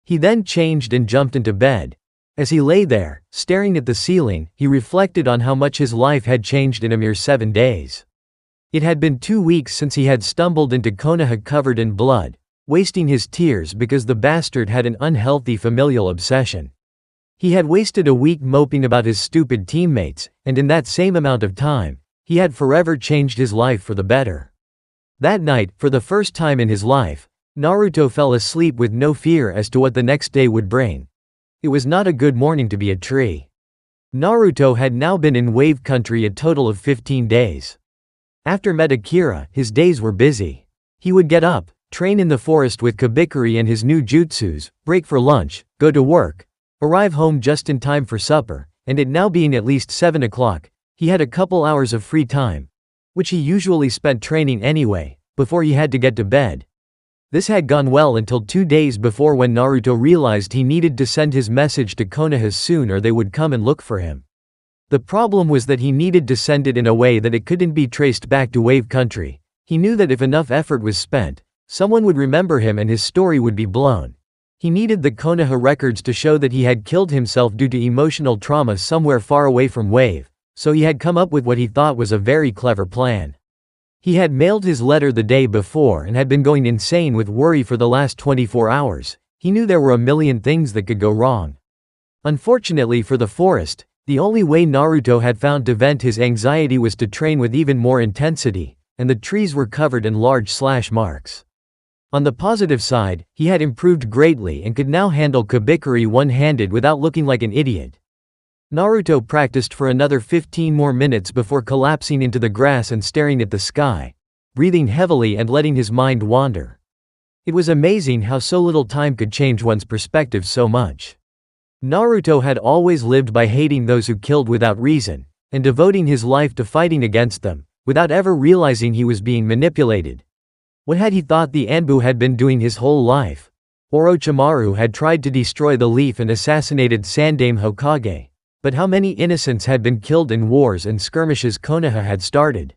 He then changed and jumped into bed. As he lay there, staring at the ceiling, he reflected on how much his life had changed in a mere 7 days. It had been 2 weeks since he had stumbled into Konoha covered in blood, wasting his tears because the bastard had an unhealthy familial obsession. He had wasted a week moping about his stupid teammates, and in that same amount of time, he had forever changed his life for the better. That night, for the first time in his life, Naruto fell asleep with no fear as to what the next day would bring. It was not a good morning to be a tree. Naruto had now been in Wave Country a total of 15 days. After met Akira, his days were busy. He would get up, train in the forest with Kabikuri and his new jutsus, break for lunch, go to work, arrive home just in time for supper, and it now being at least 7 o'clock, he had a couple hours of free time, which he usually spent training anyway, before he had to get to bed. This had gone well until 2 days before when Naruto realized he needed to send his message to Konoha soon or they would come and look for him. The problem was that he needed to send it in a way that it couldn't be traced back to Wave Country. He knew that if enough effort was spent, someone would remember him and his story would be blown. He needed the Konoha records to show that he had killed himself due to emotional trauma somewhere far away from Wave, so he had come up with what he thought was a very clever plan. He had mailed his letter the day before and had been going insane with worry for the last 24 hours. He knew there were a million things that could go wrong. Unfortunately for the forest, the only way Naruto had found to vent his anxiety was to train with even more intensity, and the trees were covered in large slash marks. On the positive side, he had improved greatly and could now handle Kabikuri one-handed without looking like an idiot. Naruto practiced for another 15 more minutes before collapsing into the grass and staring at the sky, breathing heavily and letting his mind wander. It was amazing how so little time could change one's perspective so much. Naruto had always lived by hating those who killed without reason, and devoting his life to fighting against them, without ever realizing he was being manipulated. What had he thought the Anbu had been doing his whole life? Orochimaru had tried to destroy the leaf and assassinated Sandaime Hokage. But how many innocents had been killed in wars and skirmishes Konoha had started?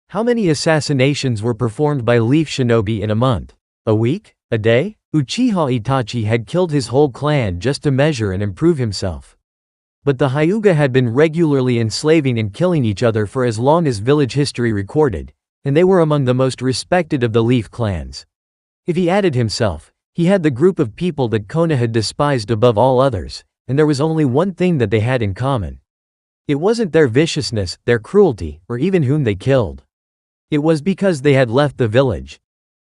How many assassinations were performed by Leaf Shinobi in a month? A week? A day? Uchiha Itachi had killed his whole clan just to measure and improve himself. But the Hyuga had been regularly enslaving and killing each other for as long as village history recorded, and they were among the most respected of the Leaf clans. If he added himself, he had the group of people that Konoha despised above all others, and there was only one thing that they had in common. It wasn't their viciousness, their cruelty, or even whom they killed. It was because they had left the village.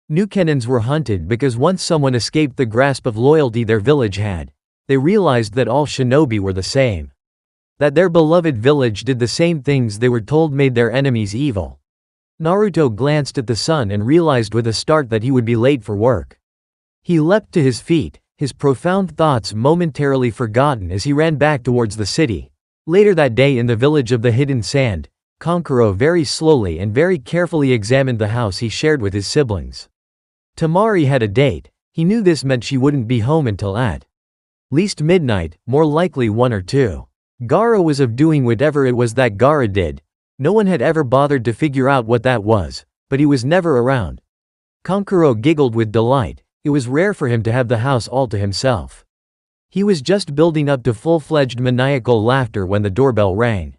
New cannons were hunted because once someone escaped the grasp of loyalty their village had, they realized that all shinobi were the same. That their beloved village did the same things they were told made their enemies evil. Naruto glanced at the sun and realized with a start that he would be late for work. He leapt to his feet, his profound thoughts momentarily forgotten as he ran back towards the city. Later that day in the village of the Hidden Sand, Kankuro very slowly and very carefully examined the house he shared with his siblings. Tamari had a date. He knew this meant she wouldn't be home until at least midnight, more likely 1 or 2. Gaara was of doing whatever it was that Gaara did. No one had ever bothered to figure out what that was, but he was never around. Kankuro giggled with delight. It was rare for him to have the house all to himself. He was just building up to full-fledged maniacal laughter when the doorbell rang.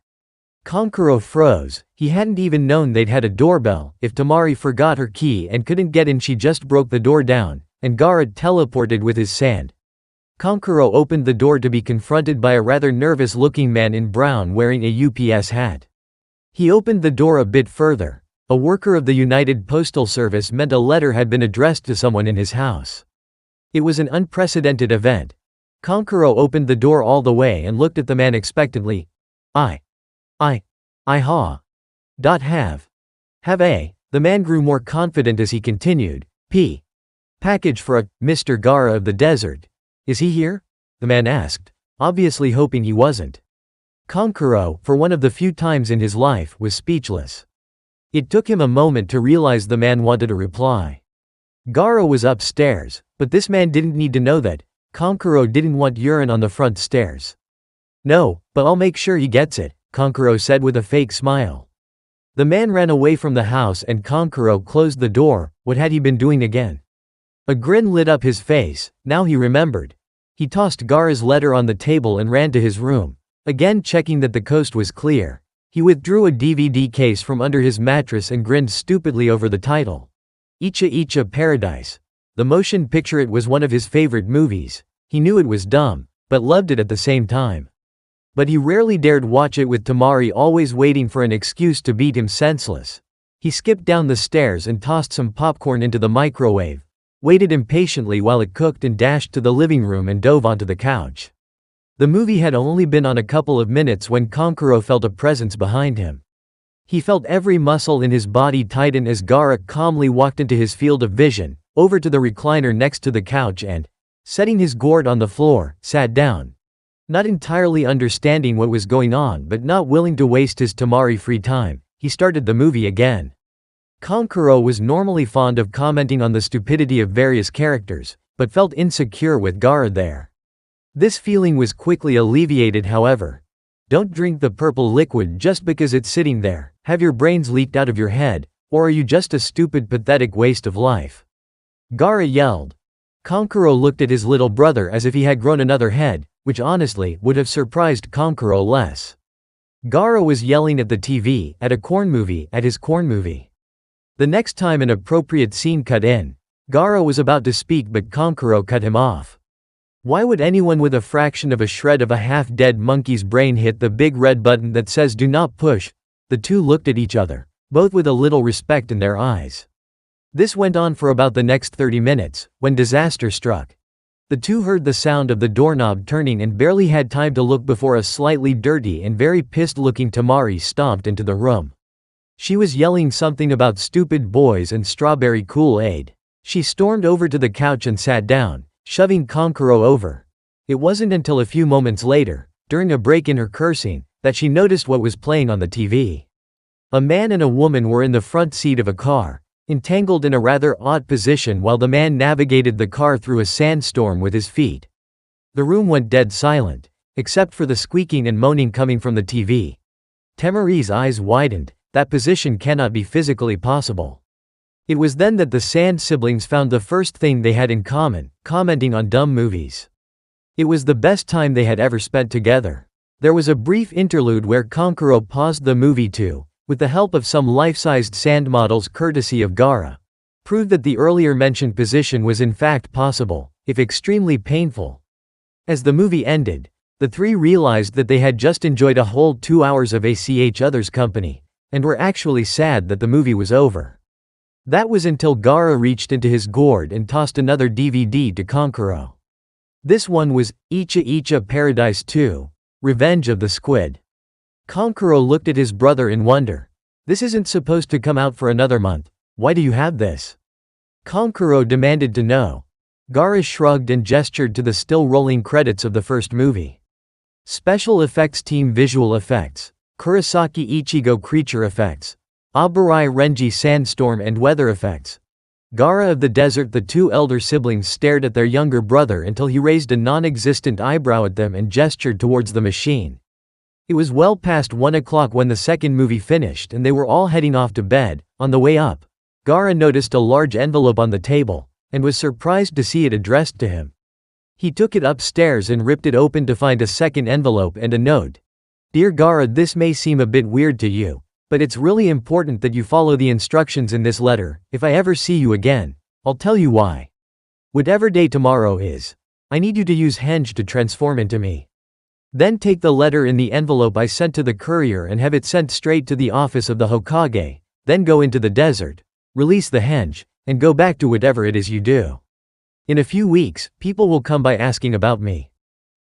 Kankuro froze. He hadn't even known they'd had a doorbell. If Tamari forgot her key and couldn't get in, she just broke the door down, and Gaara teleported with his sand. Kankuro opened the door to be confronted by a rather nervous-looking man in brown wearing a UPS hat. He opened the door a bit further. A worker of the United Postal Service meant a letter had been addressed to someone in his house. It was an unprecedented event. Kankuro opened the door all the way and looked at the man expectantly. Have a. The man grew more confident as he continued. Package for a Mr. Gaara of the desert. Is he here? The man asked, obviously hoping he wasn't. Kankuro, for one of the few times in his life, was speechless. It took him a moment to realize the man wanted a reply. Gaara was upstairs, but this man didn't need to know that. Kankuro didn't want urine on the front stairs. No, but I'll make sure he gets it, Kankuro said with a fake smile. The man ran away from the house and Kankuro closed the door. What had he been doing again? A grin lit up his face. Now he remembered. He tossed Gaara's letter on the table and ran to his room. Again checking that the coast was clear. He withdrew a DVD case from under his mattress and grinned stupidly over the title. Icha Icha Paradise. The motion picture. It was one of his favorite movies. He knew it was dumb, but loved it at the same time. But he rarely dared watch it with Tamari always waiting for an excuse to beat him senseless. He skipped down the stairs and tossed some popcorn into the microwave, waited impatiently while it cooked and dashed to the living room and dove onto the couch. The movie had only been on a couple of minutes when Kankuro felt a presence behind him. He felt every muscle in his body tighten as Gaara calmly walked into his field of vision, over to the recliner next to the couch and, setting his gourd on the floor, sat down. Not entirely understanding what was going on but not willing to waste his Tamari free time, he started the movie again. Kankuro was normally fond of commenting on the stupidity of various characters, but felt insecure with Gaara there. This feeling was quickly alleviated, however. Don't drink the purple liquid just because it's sitting there. Have your brains leaked out of your head, or are you just a stupid, pathetic waste of life? Gaara yelled. Kankuro looked at his little brother as if he had grown another head, which honestly would have surprised Kankuro less. Gaara was yelling at the TV, at his corn movie. The next time an appropriate scene cut in, Gaara was about to speak but Kankuro cut him off. Why would anyone with a fraction of a shred of a half-dead monkey's brain hit the big red button that says "Do not push"? The two looked at each other, both with a little respect in their eyes. This went on for about the next 30 minutes, when disaster struck. The two heard the sound of the doorknob turning and barely had time to look before a slightly dirty and very pissed-looking Tamari stomped into the room. She was yelling something about stupid boys and strawberry Kool-Aid. She stormed over to the couch and sat down, shoving Kankuro over. It wasn't until a few moments later, during a break in her cursing, that she noticed what was playing on the TV. A man and a woman were in the front seat of a car, entangled in a rather odd position while the man navigated the car through a sandstorm with his feet. The room went dead silent. except for the squeaking and moaning coming from the TV. Temari's eyes widened. That position cannot be physically possible. It was then that the Sand siblings found the first thing they had in common, commenting on dumb movies. It was the best time they had ever spent together. There was a brief interlude where Kankuro paused the movie to, with the help of some life-sized sand models courtesy of Gaara, prove that the earlier mentioned position was in fact possible, if extremely painful. As the movie ended, the three realized that they had just enjoyed a whole 2 hours of each other's company, and were actually sad that the movie was over. That was until Gaara reached into his gourd and tossed another DVD to Kankuro. This one was Icha Icha Paradise 2, Revenge of the Squid. Kankuro looked at his brother in wonder. This isn't supposed to come out for another month. Why do you have this? Kankuro demanded to know. Gaara shrugged and gestured to the still rolling credits of the first movie. Special Effects Team Visual Effects, Kurosaki Ichigo Creature Effects, Aburai Renji Sandstorm and Weather Effects. Gaara of the Desert. The two elder siblings stared at their younger brother until he raised a non-existent eyebrow at them and gestured towards the machine. It was well past 1 o'clock when the second movie finished and they were all heading off to bed. On the way up, Gaara noticed a large envelope on the table, and was surprised to see it addressed to him. He took it upstairs and ripped it open to find a second envelope and a note. Dear Gaara, this may seem a bit weird to you, but it's really important that you follow the instructions in this letter. If I ever see you again, I'll tell you why. Whatever day tomorrow is, I need you to use henge to transform into me. Then take the letter in the envelope I sent to the courier and have it sent straight to the office of the Hokage, then go into the desert, release the henge, and go back to whatever it is you do. In a few weeks, people will come by asking about me.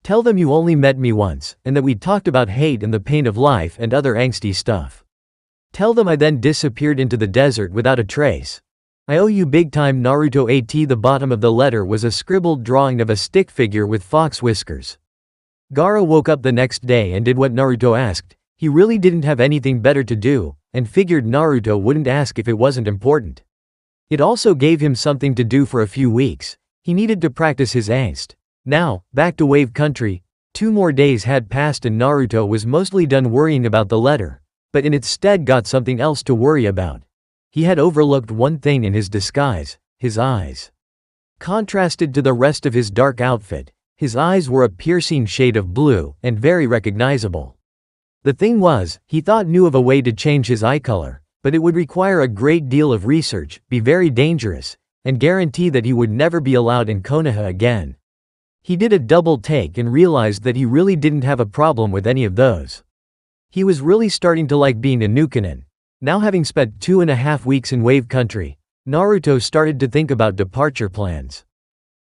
Tell them you only met me once, and that we talked about hate and the pain of life and other angsty stuff. Tell them I then disappeared into the desert without a trace. I owe you big time, Naruto. At the bottom of the letter was a scribbled drawing of a stick figure with fox whiskers. Gaara woke up the next day and did what Naruto asked. He really didn't have anything better to do, and figured Naruto wouldn't ask if it wasn't important. It also gave him something to do for a few weeks. He needed to practice his angst. Now, back to Wave Country. 2 more days had passed and Naruto was mostly done worrying about the letter, but in its stead got something else to worry about. He had overlooked one thing in his disguise: his eyes. Contrasted to the rest of his dark outfit, his eyes were a piercing shade of blue, and very recognizable. The thing was, he thought knew of a way to change his eye color, but it would require a great deal of research, be very dangerous, and guarantee that he would never be allowed in Konoha again. He did a double take and realized that he really didn't have a problem with any of those. He was really starting to like being a Nukenin. Now, having spent 2.5 weeks in Wave Country, Naruto started to think about departure plans.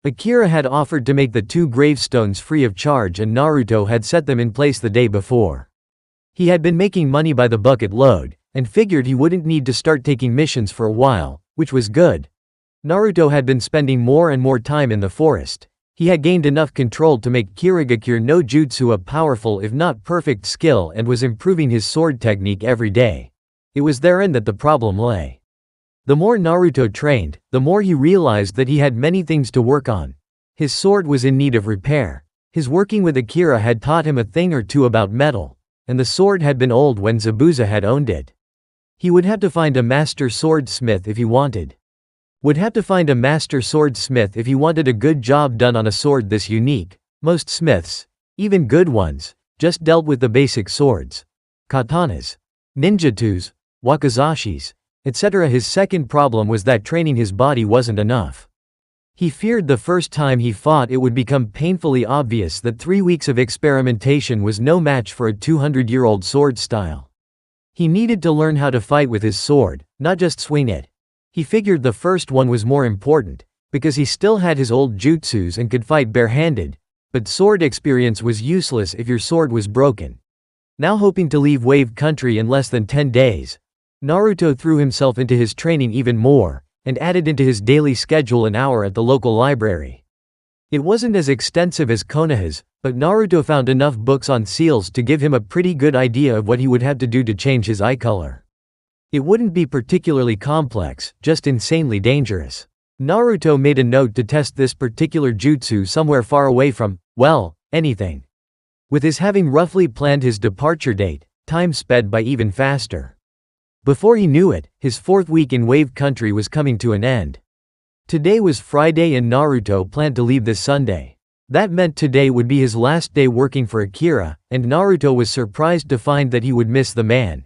Akira had offered to make the 2 gravestones free of charge and Naruto had set them in place the day before. He had been making money by the bucket load, and figured he wouldn't need to start taking missions for a while, which was good. Naruto had been spending more and more time in the forest. He had gained enough control to make Kirigakure no Jutsu a powerful if not perfect skill and was improving his sword technique every day. It was therein that the problem lay. The more Naruto trained, the more he realized that he had many things to work on. His sword was in need of repair. His working with Akira had taught him a thing or two about metal, and the sword had been old when Zabuza had owned it. He would have to find a master swordsmith if he wanted. a good job done on a sword this unique. Most smiths, even good ones, just dealt with the basic swords. Katanas, ninjatus, wakizashis, etc. His second problem was that training his body wasn't enough. He feared the first time he fought it would become painfully obvious that 3 weeks of experimentation was no match for a 200-year-old sword style. He needed to learn how to fight with his sword, not just swing it. He figured the first one was more important, because he still had his old jutsus and could fight barehanded, but sword experience was useless if your sword was broken. Now hoping to leave Wave Country in less than 10 days, Naruto threw himself into his training even more, and added into his daily schedule an hour at the local library. It wasn't as extensive as Konoha's, but Naruto found enough books on seals to give him a pretty good idea of what he would have to do to change his eye color. It wouldn't be particularly complex, just insanely dangerous. Naruto made a note to test this particular jutsu somewhere far away from, well, anything. With his having roughly planned his departure date, time sped by even faster. Before he knew it, his 4th week in Wave Country was coming to an end. Today was Friday and Naruto planned to leave this Sunday. That meant today would be his last day working for Akira, and Naruto was surprised to find that he would miss the man.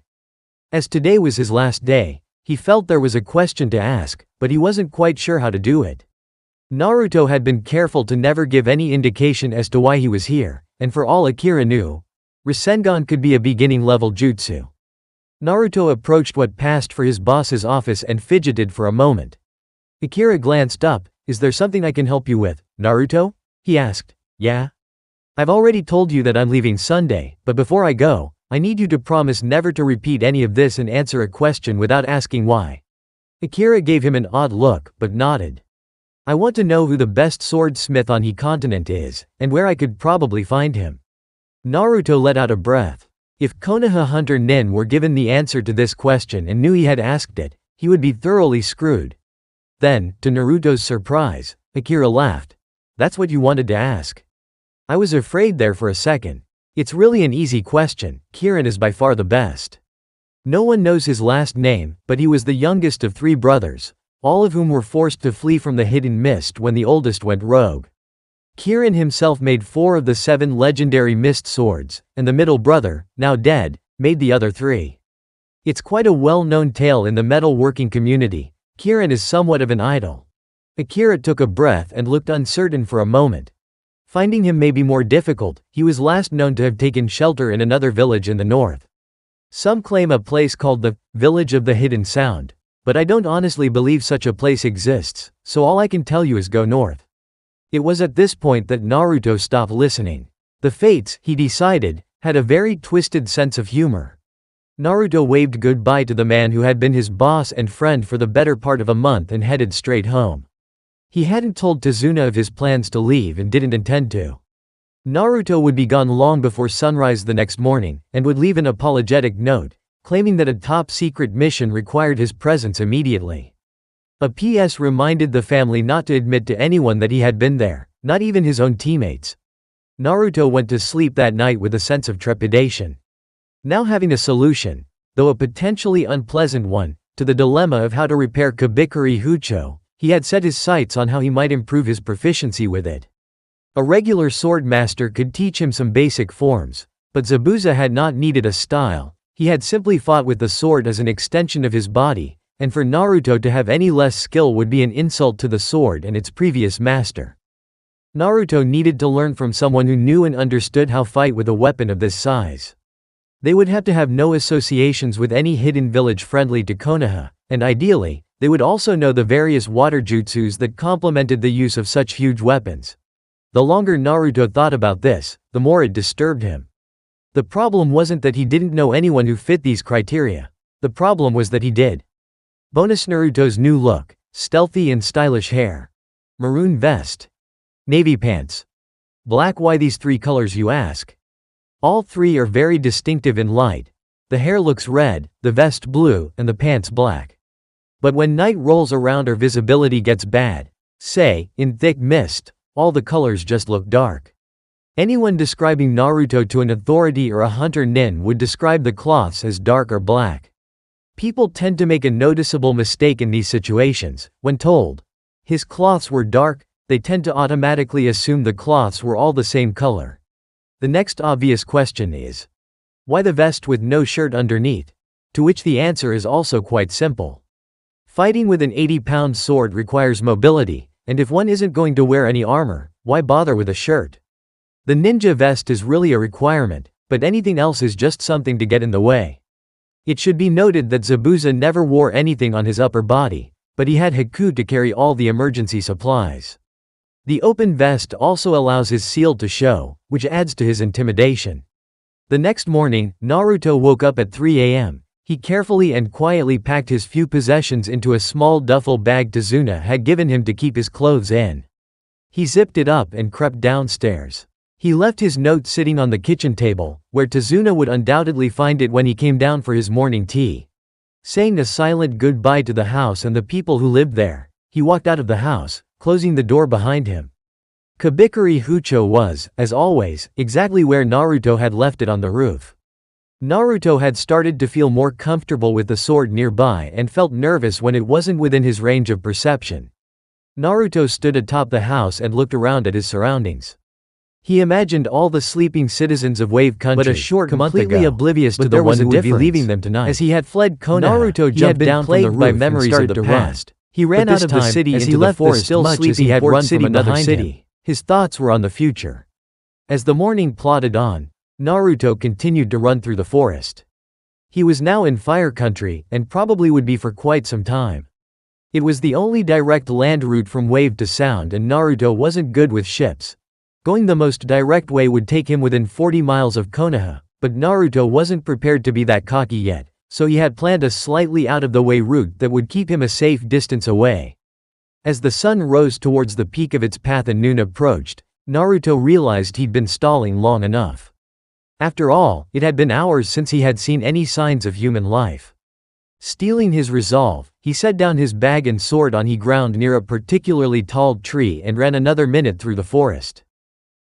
As today was his last day, he felt there was a question to ask, but he wasn't quite sure how to do it. Naruto had been careful to never give any indication as to why he was here, and for all Akira knew, Rasengan could be a beginning-level jutsu. Naruto approached what passed for his boss's office and fidgeted for a moment. Akira glanced up. "Is there something I can help you with, Naruto?" he asked. "Yeah? I've already told you that I'm leaving Sunday, but before I go, I need you to promise never to repeat any of this and answer a question without asking why." Akira gave him an odd look, but nodded. "I want to know who the best swordsmith on He continent is, and where I could probably find him." Naruto let out a breath. If Konoha Hunter Nin were given the answer to this question and knew he had asked it, he would be thoroughly screwed. Then, to Naruto's surprise, Akira laughed. "That's what you wanted to ask? I was afraid there for a second. It's really an easy question. Kirin is by far the best. No one knows his last name, but he was the youngest of 3 brothers, all of whom were forced to flee from the hidden mist when the oldest went rogue. Kirin himself made 4 of the 7 legendary mist swords, and the middle brother, now dead, made the other 3. It's quite a well-known tale in the metal-working community. Kirin is somewhat of an idol." Akira took a breath and looked uncertain for a moment. Finding him may be more difficult. He was last known to have taken shelter in another village in the north. Some claim a place called the Village of the Hidden Sound, but I don't honestly believe such a place exists, so all I can tell you is go north. It was at this point that Naruto stopped listening. The fates, he decided, had a very twisted sense of humor. Naruto waved goodbye to the man who had been his boss and friend for the better part of a month and headed straight home. He hadn't told Tazuna of his plans to leave and didn't intend to. Naruto would be gone long before sunrise the next morning, and would leave an apologetic note, claiming that a top-secret mission required his presence immediately. A PS reminded the family not to admit to anyone that he had been there, not even his own teammates. Naruto went to sleep that night with a sense of trepidation. Now having a solution, though a potentially unpleasant one, to the dilemma of how to repair Kabikuri Hucho, he had set his sights on how he might improve his proficiency with it. A regular sword master could teach him some basic forms, but Zabuza had not needed a style. He had simply fought with the sword as an extension of his body, and for Naruto to have any less skill would be an insult to the sword and its previous master. Naruto needed to learn from someone who knew and understood how to fight with a weapon of this size. They would have to have no associations with any hidden village friendly to Konoha, and ideally, they would also know the various water jutsus that complemented the use of such huge weapons. The longer Naruto thought about this, the more it disturbed him. The problem wasn't that he didn't know anyone who fit these criteria. The problem was that he did. Bonus Naruto's new look, stealthy and stylish hair. Maroon vest. Navy pants. Black. Why these 3 colors, you ask? All 3 are very distinctive in light. The hair looks red, the vest blue, and the pants black. But when night rolls around or visibility gets bad, say, in thick mist, all the colors just look dark. Anyone describing Naruto to an authority or a hunter nin would describe the cloths as dark or black. People tend to make a noticeable mistake in these situations. When told his cloths were dark, they tend to automatically assume the cloths were all the same color. The next obvious question is, why the vest with no shirt underneath? To which the answer is also quite simple. Fighting with an 80-pound sword requires mobility, and if one isn't going to wear any armor, why bother with a shirt? The ninja vest is really a requirement, but anything else is just something to get in the way. It should be noted that Zabuza never wore anything on his upper body, but he had Haku to carry all the emergency supplies. The open vest also allows his seal to show, which adds to his intimidation. The next morning, Naruto woke up at 3 a.m. He carefully and quietly packed his few possessions into a small duffel bag Tazuna had given him to keep his clothes in. He zipped it up and crept downstairs. He left his note sitting on the kitchen table, where Tazuna would undoubtedly find it when he came down for his morning tea. Saying a silent goodbye to the house and the people who lived there, he walked out of the house, closing the door behind him. Kabikari Hucho was, as always, exactly where Naruto had left it on the roof. Naruto had started to feel more comfortable with the sword nearby and felt nervous when it wasn't within his range of perception. Naruto stood atop the house and looked around at his surroundings. He imagined all the sleeping citizens of Wave Country, but a short month ago, completely oblivious to the one who would be leaving them tonight. As he had fled Konoha, Naruto jumped down from the roof by memories of the past. He ran out of the city into the forest still much as he had run from another city. His thoughts were on the future. As the morning plodded on, Naruto continued to run through the forest. He was now in Fire Country, and probably would be for quite some time. It was the only direct land route from Wave to Sound, and Naruto wasn't good with ships. Going the most direct way would take him within 40 miles of Konoha, but Naruto wasn't prepared to be that cocky yet, so he had planned a slightly out-of-the-way route that would keep him a safe distance away. As the sun rose towards the peak of its path and noon approached, Naruto realized he'd been stalling long enough. After all, it had been hours since he had seen any signs of human life. Steeling his resolve, he set down his bag and sword on the ground near a particularly tall tree and ran another minute through the forest.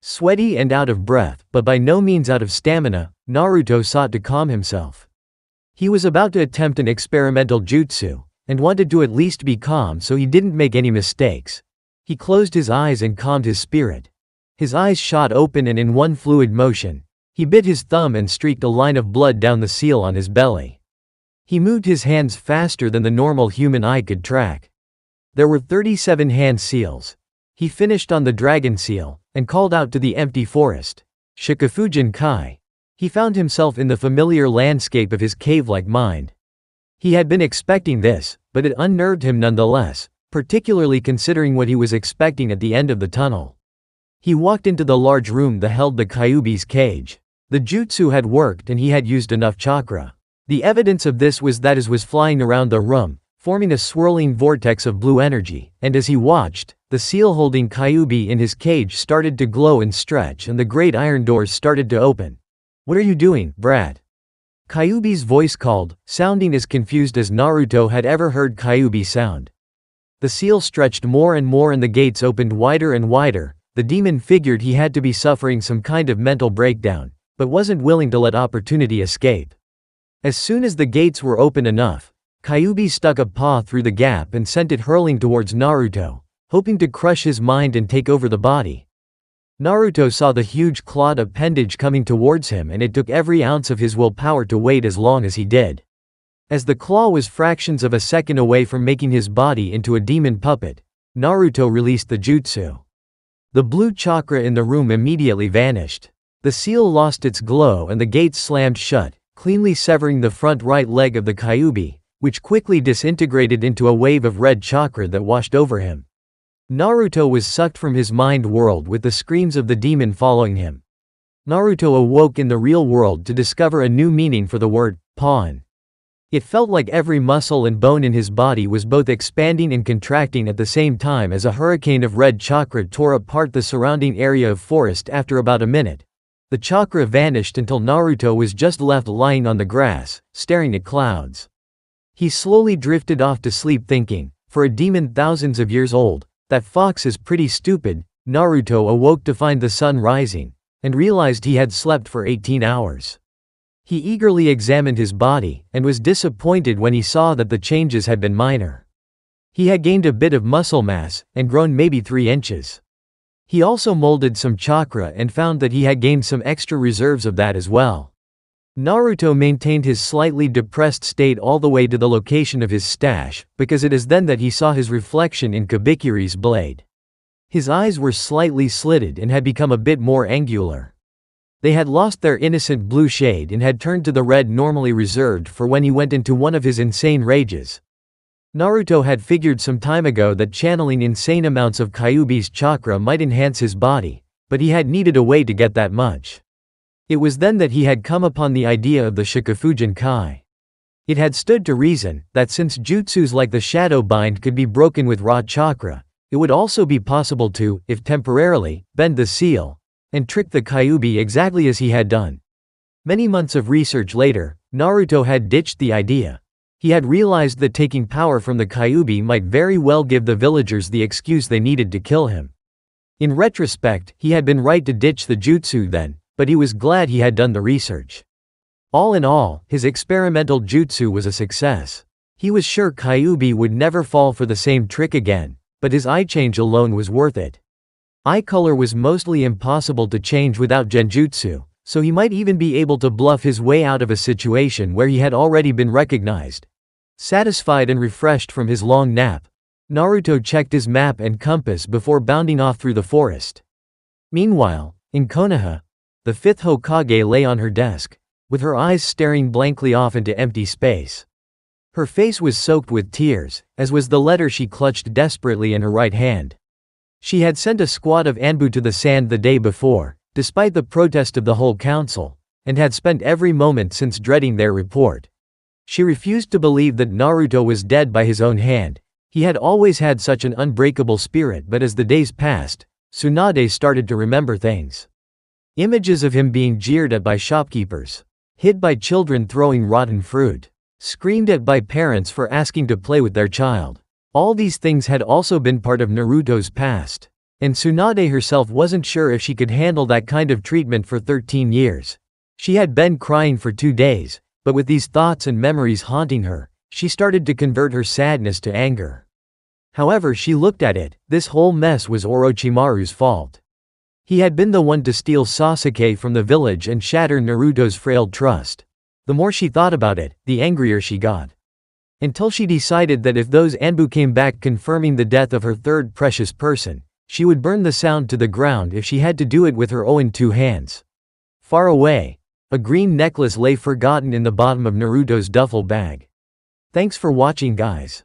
Sweaty and out of breath, but by no means out of stamina, Naruto sought to calm himself. He was about to attempt an experimental jutsu, and wanted to at least be calm so he didn't make any mistakes. He closed his eyes and calmed his spirit. His eyes shot open, and in one fluid motion, he bit his thumb and streaked a line of blood down the seal on his belly. He moved his hands faster than the normal human eye could track. There were 37 hand seals. He finished on the dragon seal, and called out to the empty forest, "Shikafujin Kai." He found himself in the familiar landscape of his cave-like mind. He had been expecting this, but it unnerved him nonetheless, particularly considering what he was expecting at the end of the tunnel. He walked into the large room that held the Kyuubi's cage. The jutsu had worked and he had used enough chakra. The evidence of this was that it was flying around the room, forming a swirling vortex of blue energy, and as he watched, the seal holding Kyuubi in his cage started to glow and stretch, and the great iron doors started to open. "What are you doing, brat?" Kyuubi's voice called, sounding as confused as Naruto had ever heard Kyuubi sound. The seal stretched more and more and the gates opened wider and wider. The demon figured he had to be suffering some kind of mental breakdown, but wasn't willing to let opportunity escape. As soon as the gates were open enough, Kyuubi stuck a paw through the gap and sent it hurling towards Naruto, hoping to crush his mind and take over the body. Naruto saw the huge clawed appendage coming towards him, and it took every ounce of his willpower to wait as long as he did. As the claw was fractions of a second away from making his body into a demon puppet, Naruto released the jutsu. The blue chakra in the room immediately vanished. The seal lost its glow and the gates slammed shut, cleanly severing the front right leg of the Kyuubi, which quickly disintegrated into a wave of red chakra that washed over him. Naruto was sucked from his mind world with the screams of the demon following him. Naruto awoke in the real world to discover a new meaning for the word, pawn. It felt like every muscle and bone in his body was both expanding and contracting at the same time as a hurricane of red chakra tore apart the surrounding area of forest. After about a minute, the chakra vanished until Naruto was just left lying on the grass, staring at clouds. He slowly drifted off to sleep thinking, for a demon thousands of years old, that fox is pretty stupid. Naruto awoke to find the sun rising, and realized he had slept for 18 hours. He eagerly examined his body, and was disappointed when he saw that the changes had been minor. He had gained a bit of muscle mass, and grown maybe 3 inches. He also molded some chakra and found that he had gained some extra reserves of that as well. Naruto maintained his slightly depressed state all the way to the location of his stash, because it is then that he saw his reflection in Kabikiri's blade. His eyes were slightly slitted and had become a bit more angular. They had lost their innocent blue shade and had turned to the red normally reserved for when he went into one of his insane rages. Naruto had figured some time ago that channeling insane amounts of Kyuubi's chakra might enhance his body, but he had needed a way to get that much. It was then that he had come upon the idea of the Shikafujin Kai. It had stood to reason that since jutsus like the Shadow Bind could be broken with raw chakra, it would also be possible to, if temporarily, bend the seal, and trick the Kyuubi exactly as he had done. Many months of research later, Naruto had ditched the idea. He had realized that taking power from the Kyuubi might very well give the villagers the excuse they needed to kill him. In retrospect, he had been right to ditch the jutsu then, but he was glad he had done the research. All in all, his experimental jutsu was a success. He was sure Kyuubi would never fall for the same trick again, but his eye change alone was worth it. Eye color was mostly impossible to change without genjutsu, so he might even be able to bluff his way out of a situation where he had already been recognized. Satisfied and refreshed from his long nap, Naruto checked his map and compass before bounding off through the forest. Meanwhile, in Konoha, the fifth Hokage lay on her desk, with her eyes staring blankly off into empty space. Her face was soaked with tears, as was the letter she clutched desperately in her right hand. She had sent a squad of Anbu to the sand the day before, despite the protest of the whole council, and had spent every moment since dreading their report. She refused to believe that Naruto was dead by his own hand. He had always had such an unbreakable spirit, but as the days passed, Tsunade started to remember things. Images of him being jeered at by shopkeepers, hit by children throwing rotten fruit, screamed at by parents for asking to play with their child. All these things had also been part of Naruto's past, and Tsunade herself wasn't sure if she could handle that kind of treatment for 13 years. She had been crying for 2 days, but with these thoughts and memories haunting her, she started to convert her sadness to anger. However she looked at it, this whole mess was Orochimaru's fault. He had been the one to steal Sasuke from the village and shatter Naruto's frail trust. The more she thought about it, the angrier she got. Until she decided that if those Anbu came back confirming the death of her third precious person, she would burn the sound to the ground if she had to do it with her own 2 hands. Far away, a green necklace lay forgotten in the bottom of Naruto's duffel bag. Thanks for watching, guys.